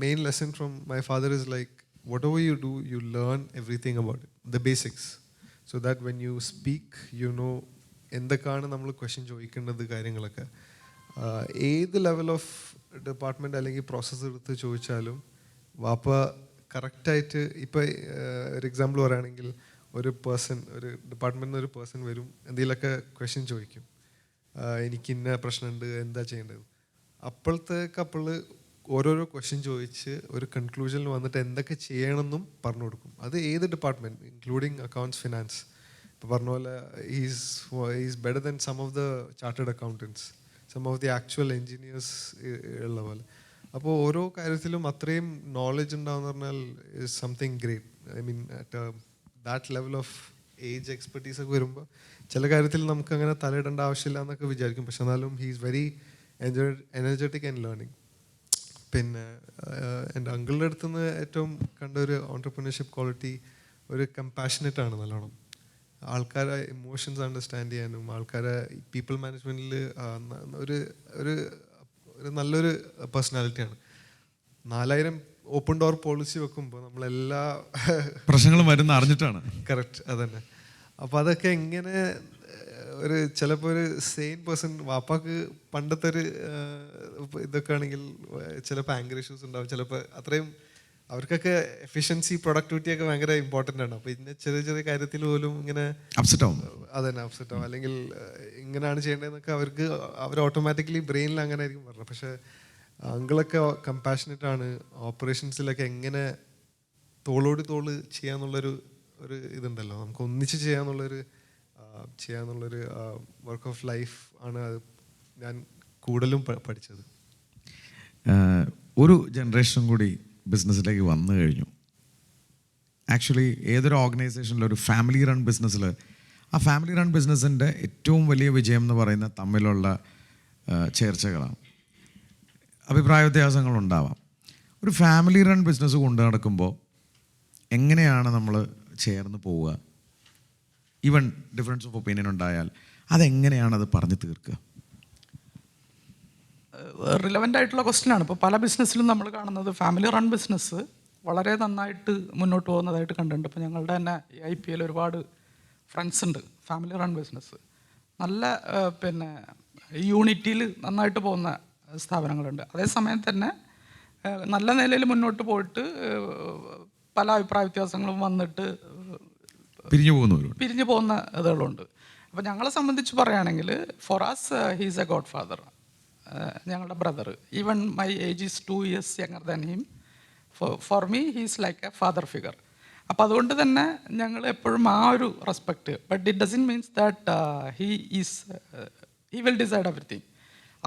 main lesson from my father is like whatever you do, you learn everything about it, the basics, so that when you speak, you know എന്തൊക്കെയാണ് നമ്മൾ ക്വസ്റ്റ്യൻ ചോദിക്കേണ്ടത് കാര്യങ്ങളൊക്കെ. ഏത് ലെവൽ ഓഫ് ഡിപ്പാർട്ട്മെൻറ്റ് അല്ലെങ്കിൽ പ്രോസസ്സ് എടുത്ത് ചോദിച്ചാലും വാപ്പ കറക്റ്റായിട്ട്. ഇപ്പോൾ ഒരു എക്സാമ്പിൾ പറയുകയാണെങ്കിൽ ഒരു ഡിപ്പാർട്ട്മെൻറ്റിൽ നിന്ന് ഒരു പേഴ്സൺ വരും, എന്തെങ്കിലുമൊക്കെ ക്വസ്റ്റ്യൻ ചോദിക്കും, എനിക്ക് ഇന്ന പ്രശ്നമുണ്ട്, എന്താ ചെയ്യേണ്ടത്. അപ്പോൾ ഓരോരോ ക്വസ്റ്റ്യൻ ചോദിച്ച് ഒരു കൺക്ലൂഷനിൽ വന്നിട്ട് എന്തൊക്കെ ചെയ്യണമെന്നും പറഞ്ഞു കൊടുക്കും. അത് ഏത് ഡിപ്പാർട്ട്മെൻറ്റ്, ഇൻക്ലൂഡിങ് അക്കൗണ്ട്സ്, ഫിനാൻസ്. ഇപ്പോൾ പറഞ്ഞ പോലെ is better than some of the chartered accountants, some of the actual engineers ഉള്ള പോലെ. അപ്പോൾ ഓരോ കാര്യത്തിലും അത്രയും നോളജ് ഉണ്ടാവുമെന്ന് പറഞ്ഞാൽ is something great. I mean at that level of age expertise ഒക്കെ വരുമ്പോൾ ചില കാര്യത്തിൽ നമുക്ക് അങ്ങനെ തലയിടേണ്ട ആവശ്യമില്ല എന്നൊക്കെ വിചാരിക്കും. പക്ഷെ എന്നാലും he is very energetic and learning. പിന്നെ എൻ്റെ അങ്കിളുടെ അടുത്ത് നിന്ന് ഏറ്റവും കണ്ട ഒരു ഓൺട്രപ്രണർഷിപ്പ് ക്വാളിറ്റി ഒരു കമ്പാഷനറ്റ് ആണ് നല്ലോണം. ആൾക്കാരെ ഇമോഷൻസ് അണ്ടർസ്റ്റാൻഡ് ചെയ്യാനും ആൾക്കാരെ പീപ്പിൾ മാനേജ്മെൻറ്റിൽ ഒരു ഒരു നല്ലൊരു പേഴ്സണാലിറ്റിയാണ്. 4000 ഓപ്പൺ ഡോർ പോളിസി വെക്കുമ്പോൾ നമ്മളെല്ലാ പ്രശ്നങ്ങളും വരുന്ന അറിഞ്ഞിട്ടാണ്. കറക്റ്റ് അതന്നെ. അപ്പോൾ അതൊക്കെ എങ്ങനെ ഒരു ചിലപ്പോൾ ഒരു സെയിം പേഴ്സൺ വാപ്പാക്ക് പണ്ടത്തെ ഒരു ഇതൊക്കെ ആണെങ്കിൽ ചിലപ്പോൾ ആങ്കർ ഇഷ്യൂസ് ഉണ്ടാവും, ചിലപ്പോൾ അത്രയും അവർക്കൊക്കെ എഫിഷ്യൻസി പ്രൊഡക്ടിവിറ്റി ഒക്കെ ഭയങ്കര ഇമ്പോർട്ടൻ്റ് ആണ്. അപ്പോൾ ഇന്ന ചെറിയ ചെറിയ കാര്യത്തിൽ പോലും ഇങ്ങനെ അപ്സെറ്റ് ആവും. അതന്നെ അപ്സെറ്റ് ആവും, അല്ലെങ്കിൽ ഇങ്ങനെയാണ് ചെയ്യേണ്ടതെന്നൊക്കെ അവർ ഓട്ടോമാറ്റിക്കലി ബ്രെയിനിൽ അങ്ങനെ ആയിരിക്കും പറഞ്ഞത്. പക്ഷേ അങ്കിളൊക്കെ കമ്പാഷനറ്റ് ആണ്. ഓപ്പറേഷൻസിലൊക്കെ എങ്ങനെ തോളോട് തോള് ചെയ്യാന്നുള്ളൊരു ഇതുണ്ടല്ലോ, നമുക്ക് ഒന്നിച്ച് ചെയ്യാന്നുള്ളൊരു വർക്ക് ഓഫ് ലൈഫ് ആണ് അത് ഞാൻ കൂടുതലും പഠിച്ചത്. ഒരു ജനറേഷനും കൂടി ബിസിനസ്സിലേക്ക് വന്നു കഴിഞ്ഞു. ആക്ച്വലി ഏതൊരു ഓർഗനൈസേഷനിലും ഒരു ഫാമിലി റൺ ബിസിനസ്സിൽ ആ ഫാമിലി റൺ ബിസിനസ്സിൻ്റെ ഏറ്റവും വലിയ വിജയം എന്ന് പറയുന്ന തമ്മിലുള്ള ചേർച്ചകളാണ്. അഭിപ്രായ വ്യത്യാസങ്ങളുണ്ടാവാം. ഒരു ഫാമിലി റൺ ബിസിനസ് കൊണ്ടു നടക്കുമ്പോൾ എങ്ങനെയാണ് നമ്മൾ ചേർന്ന് പോവുക? ഈവൻ ഡിഫറൻസ് ഓഫ് ഒപ്പീനിയൻ ഉണ്ടായാൽ അതെങ്ങനെയാണ് അത് പറഞ്ഞു തീർക്കുക? റിലവൻ്റ് ആയിട്ടുള്ള ക്വസ്റ്റ്യനാണ്. ഇപ്പോൾ പല ബിസിനസ്സിലും നമ്മൾ കാണുന്നത് ഫാമിലി റൺ ബിസിനസ് വളരെ നന്നായിട്ട് മുന്നോട്ട് പോകുന്നതായിട്ട് കണ്ടിട്ടുണ്ട്. ഇപ്പോൾ ഞങ്ങളുടെ തന്നെ IPL ഒരുപാട് ഫ്രണ്ട്സ് ഉണ്ട് ഫാമിലി റൺ ബിസിനസ്. നല്ല പിന്നെ യൂണിറ്റിയിൽ നന്നായിട്ട് പോകുന്ന സ്ഥാപനങ്ങളുണ്ട്. അതേസമയം തന്നെ നല്ല നിലയിൽ മുന്നോട്ട് പോയിട്ട് പല അഭിപ്രായ വ്യത്യാസങ്ങളും വന്നിട്ട് പിരിഞ്ഞു പോകുന്ന ഇതുകളുണ്ട്. അപ്പോൾ ഞങ്ങളെ സംബന്ധിച്ച് പറയുകയാണെങ്കിൽ for us he's a godfather. ഞങ്ങളുടെ brother, even my age is 2 years younger than him. For me he's like a father figure. അപ്പോൾ അതുകൊണ്ട് തന്നെ ഞങ്ങൾ എപ്പോഴും ആ ഒരു respect. But it doesn't means that he will decide everything.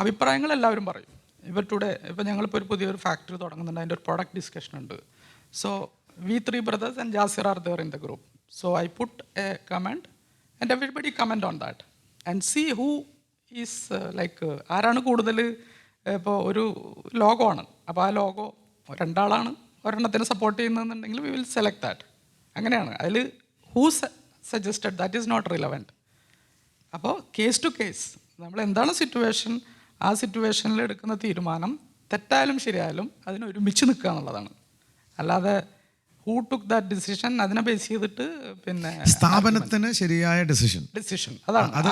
അഭിപ്രായങ്ങൾ എല്ലാവരും പറയും. ഇപ്പോൾ ഞങ്ങളിപ്പോൾ ഒരു പുതിയൊരു ഫാക്ടറി തുടങ്ങുന്നുണ്ട്, അതിൻ്റെ ഒരു പ്രൊഡക്റ്റ് ഡിസ്കഷൻ ഉണ്ട്. So we 3 brothers and Jasir are there in the group. So I put a comment and everybody comment on that and see who is ആരാണ് കൂടുതൽ. ഇപ്പോൾ ഒരു ലോഗോ ആണ്, അപ്പോൾ ആ ലോഗോ രണ്ടാളാണ് ഒരെണ്ണത്തിന് സപ്പോർട്ട് ചെയ്യുന്നതെന്നുണ്ടെങ്കിൽ വി വിൽ സെലക്ട് ദാറ്റ്. അങ്ങനെയാണ്. അതിൽ who suggested that is not relevant. അപ്പോൾ കേസ് ടു കേസ് നമ്മൾ എന്താണ് സിറ്റുവേഷൻ, ആ സിറ്റുവേഷനിൽ എടുക്കുന്ന തീരുമാനം തെറ്റായാലും ശരിയായാലും അതിന് ഒരുമിച്ച് നിൽക്കുക എന്നുള്ളതാണ്. അല്ലാതെ ഹൂ ടുക്ക് ദാറ്റ് ഡിസിഷൻ അതിനെ ബേസ് ചെയ്തിട്ട് പിന്നെ സ്ഥാപനത്തിന് ശരിയായ ഡിസിഷൻ അതാണ്. അത്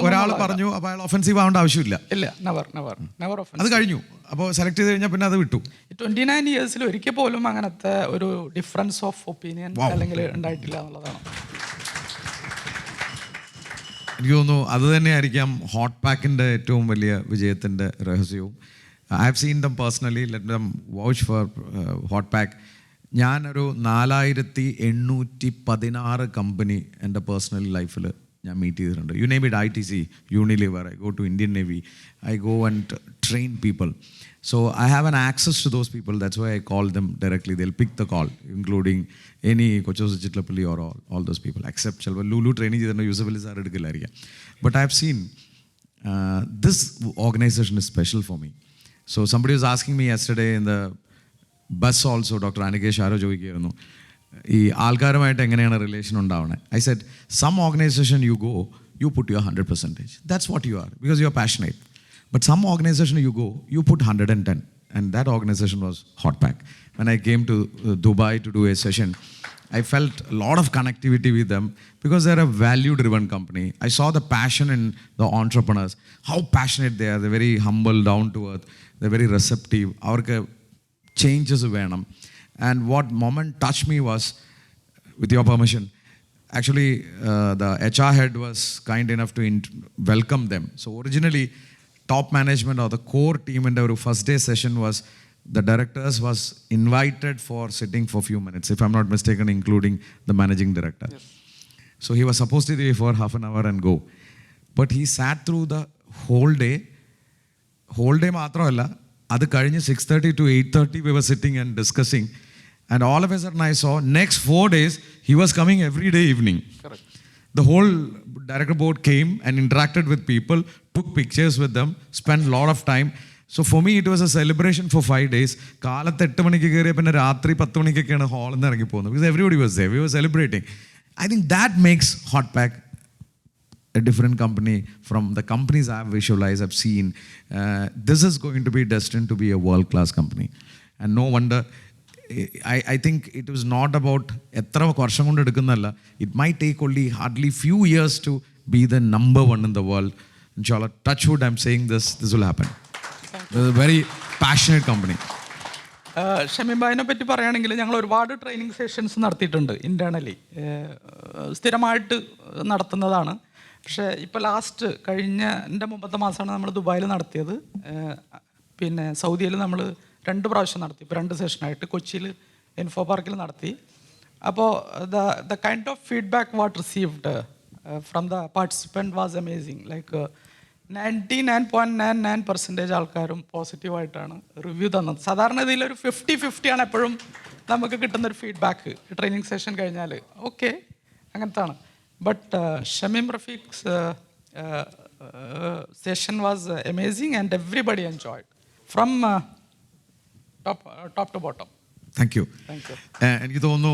ഒരാൾ പറഞ്ഞു അപ്പോൾ അയാൾ ഒഫൻസീവ് ആവേണ്ട ആവശ്യമില്ല. ഇല്ല, നെവർ അത് കഴിഞ്ഞു. അപ്പോൾ സെലക്ട് ചെയ്ത് കഴിഞ്ഞാൽ പിന്നെ അത് വിട്ടു. 29 years ഒരിക്കൽ പോലും അങ്ങനത്തെ ഒരു ഡിഫറൻസ് ഓഫ് ഒപ്പീനിയൻ അല്ലെങ്കിൽ ഉണ്ടായിട്ടില്ല എന്നുള്ളതാണ്. എനിക്ക് തോന്നുന്നു അത് തന്നെയായിരിക്കാം ഹോട്ട് പാക്കിൻ്റെ ഏറ്റവും വലിയ വിജയത്തിൻ്റെ രഹസ്യവും. I have seen them personally, let them vouch for Hotpack. ഞാനൊരു 4816 കമ്പനി എൻ്റെ പേഴ്സണൽ ലൈഫിൽ ഞാൻ മീറ്റ് ചെയ്തിട്ടുണ്ട്. You name it, ITC, Unilever, I go to Indian Navy, I go and train people. So I have an access to those people. That's why I call them directly. They'll pick the call, including any Kochos Chitlapalli or all those people, except Chalva Lulu training ചെയ്തിട്ടുണ്ട്, Yusuffali sir എടുക്കില്ലായിരിക്കാം. But I have seen this organization is special for me. So somebody was asking me yesterday in the bus also, doctor Anikesh ആരോ ചോദിക്കുകയായിരുന്നു ഈ ആൾക്കാരുമായിട്ട് എങ്ങനെയാണ് relation ഉണ്ടാവണേ. I said some organisation you go, you put your 100%. That's what you are, because you are passionate. But some organisation you go, you put 110. And that organisation was Hot Pack. When I came to Dubai to do a session, I felt a lot of connectivity with them because they're a value-driven company. I saw the passion in the entrepreneurs, how passionate they are. They're very humble, down to earth. They're very receptive. Avarku changes വേണം. And what moment touched me was, with your permission, actually the HR head was kind enough to welcome them. So originally top management or the core team in our first day session was the directors was invited for sitting for few minutes, if I'm not mistaken, including the managing director. Yes. So he was supposed to be for half an hour and go, but he sat through the whole day മാത്രമല്ല, അത് കഴിഞ്ഞ് 6:30 to 8:30 we were sitting and discussing, and all of a sudden I saw next 4 days he was coming every day evening. Correct. The whole director board came and interacted with people, took pictures with them, spent a lot of time. So for me it was a celebration for 5 days. കാലത്ത് 8 മണിക്ക് കയറിയ പിന്നെ രാത്രി 10 മണിക്കൊക്കെയാണ് ഹാളിൽ നിന്ന് ഇറങ്ങി പോകുന്നത്, because everybody was there, we were celebrating. I think that makes Hot Pack a different company from the companies I've visualized, I've seen. This is going to be destined to be a world-class company. And no wonder I think it was not about എത്ര വർഷം കൊണ്ട് എടുക്കുന്നതല്ല. It might take only hardly few years to be the number one in the world. Inshallah, touch wood, I'm saying this will happen. It's a very passionate company. Shameem ഭായിനെ പറ്റി പറയുകയാണെങ്കിൽ ഞങ്ങൾ ഒരുപാട് training sessions നടത്തിയിട്ടുണ്ട് internally, സ്ഥിരമായിട്ട് നടത്തുന്നതാണ്. പക്ഷേ ഇപ്പോൾ last എൻ്റെ മുമ്പത്തെ മാസമാണ് നമ്മൾ ദുബായിൽ നടത്തിയത്. പിന്നെ സൗദിയിൽ നമ്മൾ 2 പ്രാവശ്യം നടത്തി, ഇപ്പോൾ 2 സെഷനായിട്ട്. കൊച്ചിയിൽ ഇൻഫോ പാർക്കിൽ നടത്തി. അപ്പോൾ the kind of feedback what received from the participant was amazing. Like 99.99% ആൾക്കാരും പോസിറ്റീവായിട്ടാണ് റിവ്യൂ തന്നത്. സാധാരണ ഇതിലൊരു 50-50 ആണ് എപ്പോഴും നമുക്ക് കിട്ടുന്നൊരു ഫീഡ്ബാക്ക് ട്രെയിനിങ് സെഷൻ കഴിഞ്ഞാൽ. ഓക്കെ, അങ്ങനത്താണ്. But Shameem Rafeeq's session was amazing and everybody enjoyed from top to bottom. Thank you. എനിക്ക് തോന്നുന്നു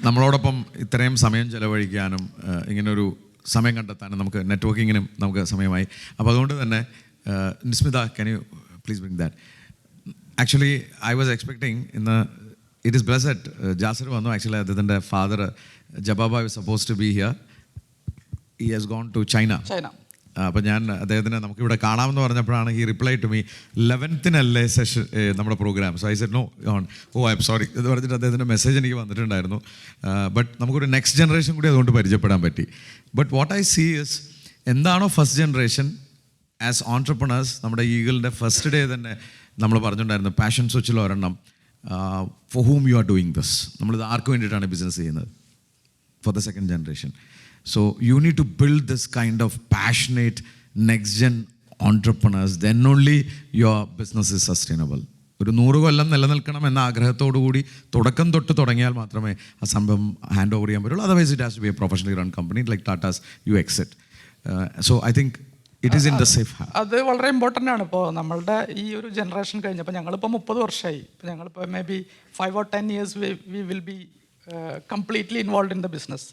നമ്മളോടൊപ്പം ഇത്രയും സമയം ചെലവഴിക്കാനും ഇങ്ങനൊരു സമയം കണ്ടെത്താനും നമുക്ക് നെറ്റ്വർക്കിങ്ങിനും നമുക്ക് സമയമായി. അപ്പോൾ അതുകൊണ്ട് തന്നെ Nismitha, can you please bring that. Actually I was expecting ഇന്ന് ഇറ്റ് ഈസ് ബ്ലെസ്ഡ് ജാസിർ വന്നു. ആക്ച്വലി അദ്ദേഹത്തിൻ്റെ father Jababa was suppose to be here. He has gone to China. അപ്പോൾ ഞാൻ അദ്ദേഹത്തിന് നമുക്കിവിടെ കാണാമെന്ന് പറഞ്ഞപ്പോഴാണ് he reply to me 11th session നമ്മുടെ programme. So I said no on I'm sorry എന്ന് പറഞ്ഞിട്ട് അദ്ദേഹത്തിൻ്റെ മെസ്സേജ് എനിക്ക് വന്നിട്ടുണ്ടായിരുന്നു. ബട്ട് നമുക്കൊരു നെക്സ്റ്റ് ജനറേഷൻ കൂടി അതുകൊണ്ട് പരിചയപ്പെടാൻ പറ്റി. But what I see is, എന്താണോ ഫസ്റ്റ് ജനറേഷൻ ആസ് ഓൺട്രപ്രണേഴ്സ്, നമ്മുടെ ഈഗിളിൻ്റെ ഫസ്റ്റ് ഡേ തന്നെ നമ്മൾ പറഞ്ഞിട്ടുണ്ടായിരുന്നു പാഷൻ സ്വിച്ചിൽ ഒരെണ്ണം, four whom you are doing this. നമ്മളിത് ആർക്ക് വേണ്ടിയിട്ടാണ് ബിസിനസ് ചെയ്യുന്നത്? For the second generation. So you need to build this kind of passionate next gen entrepreneurs, then only your business is sustainable. ഒരു 100 കൊല്ലം നിലനിൽക്കണം എന്ന ആഗ്രഹത്തോടു കൂടി തുടക്കം തൊട്ട് തുടങ്ങിയാൽ മാത്രമേ ആ സംഭവം ഹാൻഡ് ഓവർ ചെയ്യാൻ പറ്റുള്ളൂ. Otherwise it has to be a professionally run company like Tatas you exit. So I think it is in the safe hand. അത് വളരെ ഇമ്പോർട്ടൻ്റ് ആണ്. ഇപ്പോൾ നമ്മളുടെ ഈ ഒരു ജനറേഷൻ കഴിഞ്ഞപ്പോൾ ഞങ്ങളിപ്പോൾ 30 വർഷമായി. ഇപ്പോൾ ഞങ്ങളിപ്പോൾ may be 5 or 10 years we will be completely involved in the business.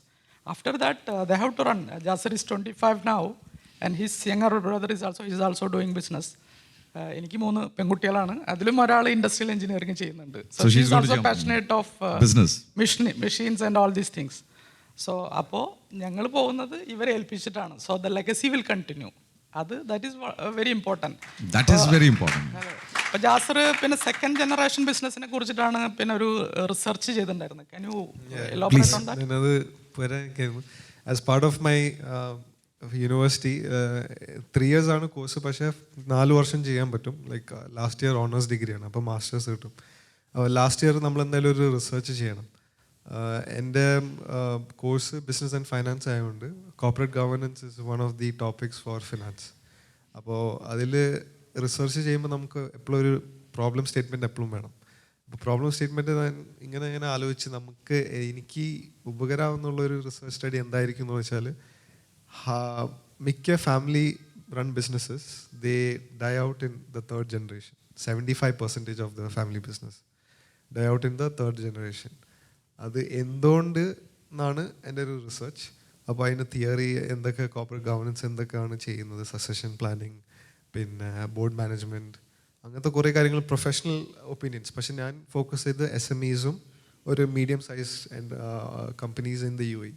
After that, they have to run. Jasir is 25 now, and his younger brother is also doing business. എനിക്ക് 3 പെൺകുട്ടികളാണ്. അതിലും ഒരാൾ ഇൻഡസ്ട്രിയൽ എഞ്ചിനീയറിംഗ് ചെയ്യുന്നുണ്ട്. So she is also passionate of business, machines and all these things. So അപ്പോൾ ഞങ്ങൾ പോകുന്നത് ഇവരെ ഏൽപ്പിച്ചിട്ടാണ്. So the legacy will continue. that is very important. That is very important. അപ്പോൾ ജാസർ പിന്നെ സെക്കൻഡ് ജനറേഷൻ ബിസിനസിനെ കുറിച്ചിട്ടാണ് പിന്നെ ഒരു റിസർച്ച് ചെയ്തിട്ടുണ്ടായിരുന്നത്. Can you elaborate on that? As part of my university 3 years ആണ് കോഴ്സ്. പക്ഷേ 4 വർഷം ചെയ്യാൻ പറ്റും. ലൈക്ക് ലാസ്റ്റ് ഇയർ ഓണേഴ്സ് ഡിഗ്രിയാണ്, അപ്പോൾ മാസ്റ്റേഴ്സ് കിട്ടും. ലാസ്റ്റ് ഇയർ നമ്മൾ എന്തായാലും ഒരു റിസർച്ച് ചെയ്യണം. എൻ്റെ കോഴ്സ് ബിസിനസ് ആൻഡ് ഫൈനാൻസ് ആയതുകൊണ്ട് corporate governance is one of the topics four finance. അപ്പോൾ അതിൽ റിസർച്ച് ചെയ്യുമ്പോൾ നമുക്ക് എപ്പോഴും ഒരു പ്രോബ്ലം സ്റ്റേറ്റ്മെൻറ്റ് എപ്പോഴും വേണം. അപ്പോൾ പ്രോബ്ലം സ്റ്റേറ്റ്മെൻറ്റ് ഞാൻ ഇങ്ങനെ ആലോചിച്ച് എനിക്ക് ഉപകാരമാവുന്നുള്ളൊരു റിസർച്ച് സ്റ്റഡി എന്തായിരിക്കും എന്ന് വെച്ചാൽ, മിക്ക family run businesses they die out in the 3rd generation. 75% of the family business die out in the 3rd generation. അത് എന്തുകൊണ്ട് എന്നാണ് എൻ്റെ ഒരു റിസർച്ച്. അപ്പോൾ അതിന് തിയറി എന്തൊക്കെ കോർപ്പറേറ്റ് ഗവർണൻസ് എന്തൊക്കെയാണ് ചെയ്യുന്നത്, സക്സഷൻ പ്ലാനിങ്, പിന്നെ ബോർഡ് മാനേജ്മെൻറ്റ്, അങ്ങനത്തെ കുറേ കാര്യങ്ങൾ, പ്രൊഫഷണൽ ഒപ്പീനിയൻസ്. പക്ഷെ ഞാൻ ഫോക്കസ് ചെയ്ത് SMEസും ഒരു medium size companies in the UAE.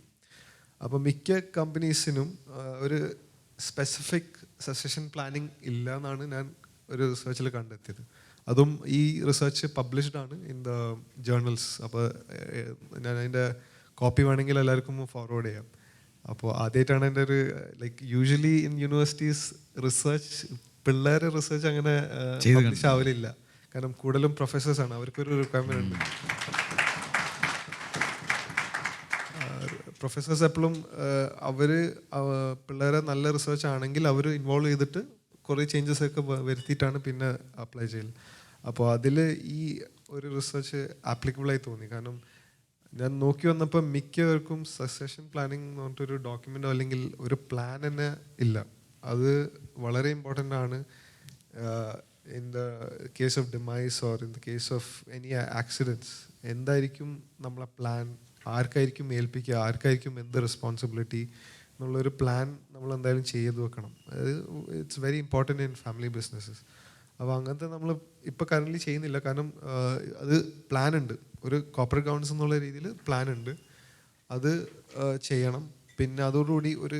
അപ്പോൾ മിക്ക കമ്പനീസിനും ഒരു സ്പെസിഫിക് സക്സഷൻ പ്ലാനിങ് ഇല്ല എന്നാണ് ഞാൻ ഒരു റിസർച്ചിൽ കണ്ടെത്തിയത്. അതും ഈ റിസർച്ച് പബ്ലിഷ്ഡ് ആണ് ഇൻ ദ ജേർണൽസ്. അപ്പോൾ ഞാൻ അതിൻ്റെ കോപ്പി വേണമെങ്കിൽ എല്ലാവർക്കും ഫോർവേഡ് ചെയ്യാം. അപ്പോൾ ആദ്യമായിട്ടാണ് എൻ്റെ ഒരു like usually in universities research പിള്ളേരെ റിസർച്ച് അങ്ങനെ പബ്ലിഷ് ആവലില്ല. കാരണം കൂടുതലും പ്രൊഫസേഴ്സാണ്, അവർക്കൊരു റിക്വയർമെൻ്റ് ഉണ്ട്. പ്രൊഫസേഴ്സ് എപ്പോഴും അവർ പിള്ളേരെ നല്ല റിസർച്ച് ആണെങ്കിൽ അവർ ഇൻവോൾവ് ചെയ്തിട്ട് കുറേ ചേഞ്ചസ് ഒക്കെ വരുത്തിയിട്ടാണ് പിന്നെ അപ്ലൈ ചെയ്യൽ. അപ്പോൾ അതിൽ ഈ ഒരു റിസർച്ച് ആപ്ലിക്കബിളായി തോന്നി. കാരണം ഞാൻ നോക്കി വന്നപ്പോൾ മിക്കവർക്കും സക്സഷൻ പ്ലാനിങ് എന്ന് പറഞ്ഞിട്ടൊരു ഡോക്യുമെൻ്റോ അല്ലെങ്കിൽ ഒരു പ്ലാൻ തന്നെ ഇല്ല. അത് വളരെ ഇമ്പോർട്ടൻ്റ് ആണ്. In the case of demise or in the case of any accidents എന്തായിരിക്കും നമ്മളെ പ്ലാൻ, ആർക്കായിരിക്കും ഏൽപ്പിക്കുക, ആർക്കായിരിക്കും എന്ത് റെസ്പോൺസിബിലിറ്റി എന്നുള്ളൊരു പ്ലാൻ നമ്മൾ എന്തായാലും ചെയ്ത് വെക്കണം. It's very important in family businesses. അപ്പോൾ അങ്ങനത്തെ നമ്മൾ ഇപ്പോൾ കറൻ്റ്ലി ചെയ്യുന്നില്ല. കാരണം അത് പ്ലാൻ ഉണ്ട്, ഒരു കോർപ്പറേറ്റ് ഗവർണൻസ് എന്നുള്ള രീതിയിൽ പ്ലാൻ ഉണ്ട്, അത് ചെയ്യണം. പിന്നെ അതോടുകൂടി ഒരു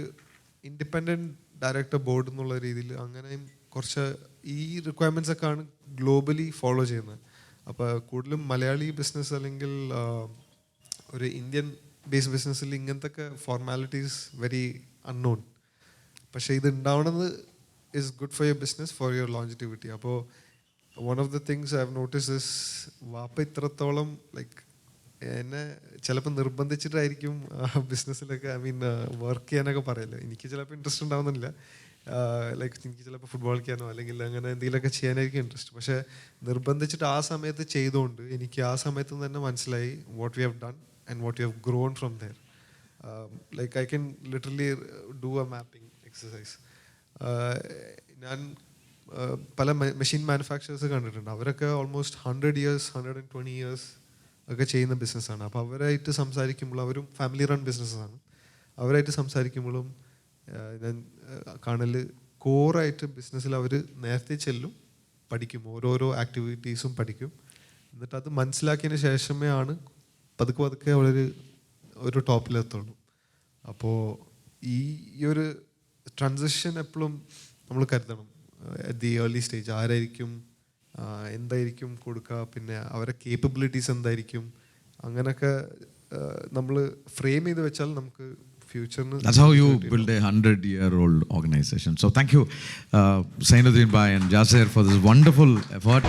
ഇൻഡിപെൻഡൻറ്റ് ഡയറക്ടർ ബോർഡ് എന്നുള്ള രീതിയിൽ അങ്ങനെയും കുറച്ച് ഈ റിക്വയർമെൻറ്റ്സ് ഒക്കെ ആണ് ഗ്ലോബലി ഫോളോ ചെയ്യുന്നത്. അപ്പോൾ കൂടുതലും മലയാളി ബിസിനസ് അല്ലെങ്കിൽ ഒരു ഇന്ത്യൻ ബേസ്ഡ് ബിസിനസ്സിൽ ഇങ്ങനത്തെ ഒക്കെ ഫോർമാലിറ്റീസ് വെരി അൺനോൺ. പക്ഷേ ഇത് ഉണ്ടാവണത് is good for your business, for your longevity. അപ്പോൾ one of the things I have noticed is വാപ്പ ഇത്രത്തോളം ലൈക്ക് എന്നെ ചിലപ്പോൾ നിർബന്ധിച്ചിട്ടായിരിക്കും ബിസിനസ്സിലൊക്കെ വർക്ക് ചെയ്യാനൊക്കെ പറയല്ലോ. എനിക്ക് ചിലപ്പോൾ ഇൻട്രസ്റ്റ് ഉണ്ടാവുന്നില്ല, ലൈക്ക് എനിക്ക് ചിലപ്പോൾ ഫുട്ബോൾ കളിക്കാനോ അല്ലെങ്കിൽ അങ്ങനെ എന്തെങ്കിലുമൊക്കെ ചെയ്യാനായിരിക്കും ഇൻട്രസ്റ്റ്. പക്ഷേ നിർബന്ധിച്ചിട്ട് ആ സമയത്ത് ചെയ്തുകൊണ്ട് എനിക്ക് ആ സമയത്ത് തന്നെ മനസ്സിലായി what we have done and what you have grown from there. Like I can literally do a mapping exercise. ഞാൻ പല മെഷീൻ മാനുഫാക്ചറേഴ്സ് കണ്ടിട്ടുണ്ട്, അവരൊക്കെ ഓൾമോസ്റ്റ് 100 years 120 years ഒക്കെ ചെയ്യുന്ന ബിസിനസ്സാണ്. അപ്പോൾ അവരായിട്ട് സംസാരിക്കുമ്പോൾ, അവരും ഫാമിലി റൺ ബിസിനസ്സാണ്, അവരായിട്ട് സംസാരിക്കുമ്പോഴും ഞാൻ കാണൽ കോറായിട്ട് ബിസിനസ്സിൽ അവർ നേരത്തെ ചെല്ലും, പഠിക്കും, ഓരോരോ ആക്ടിവിറ്റീസും പഠിക്കും, എന്നിട്ട് അത് മനസ്സിലാക്കിയതിന് ശേഷമേ ആണ് പതുക്കെ പതുക്കെ ഒരു ടോപ്പിലെത്തുള്ളൂ. അപ്പോൾ ഈ ഒരു ട്രാൻസിഷൻ എപ്പോഴും നമ്മൾ കരുതണം. അറ്റ് ദി ഏർലി സ്റ്റേജ് ആരായിരിക്കും, എന്തായിരിക്കും കൊടുക്കുക, പിന്നെ അവരുടെ കേപ്പബിലിറ്റീസ് എന്തായിരിക്കും, അങ്ങനെയൊക്കെ നമ്മൾ ഫ്രെയിം ചെയ്ത് വെച്ചാൽ നമുക്ക് ഫ്യൂച്ചറിന്. That's how you build a 100-year-old organization. So thank you, Zainuddin Bhai and Jasir, for this wonderful effort.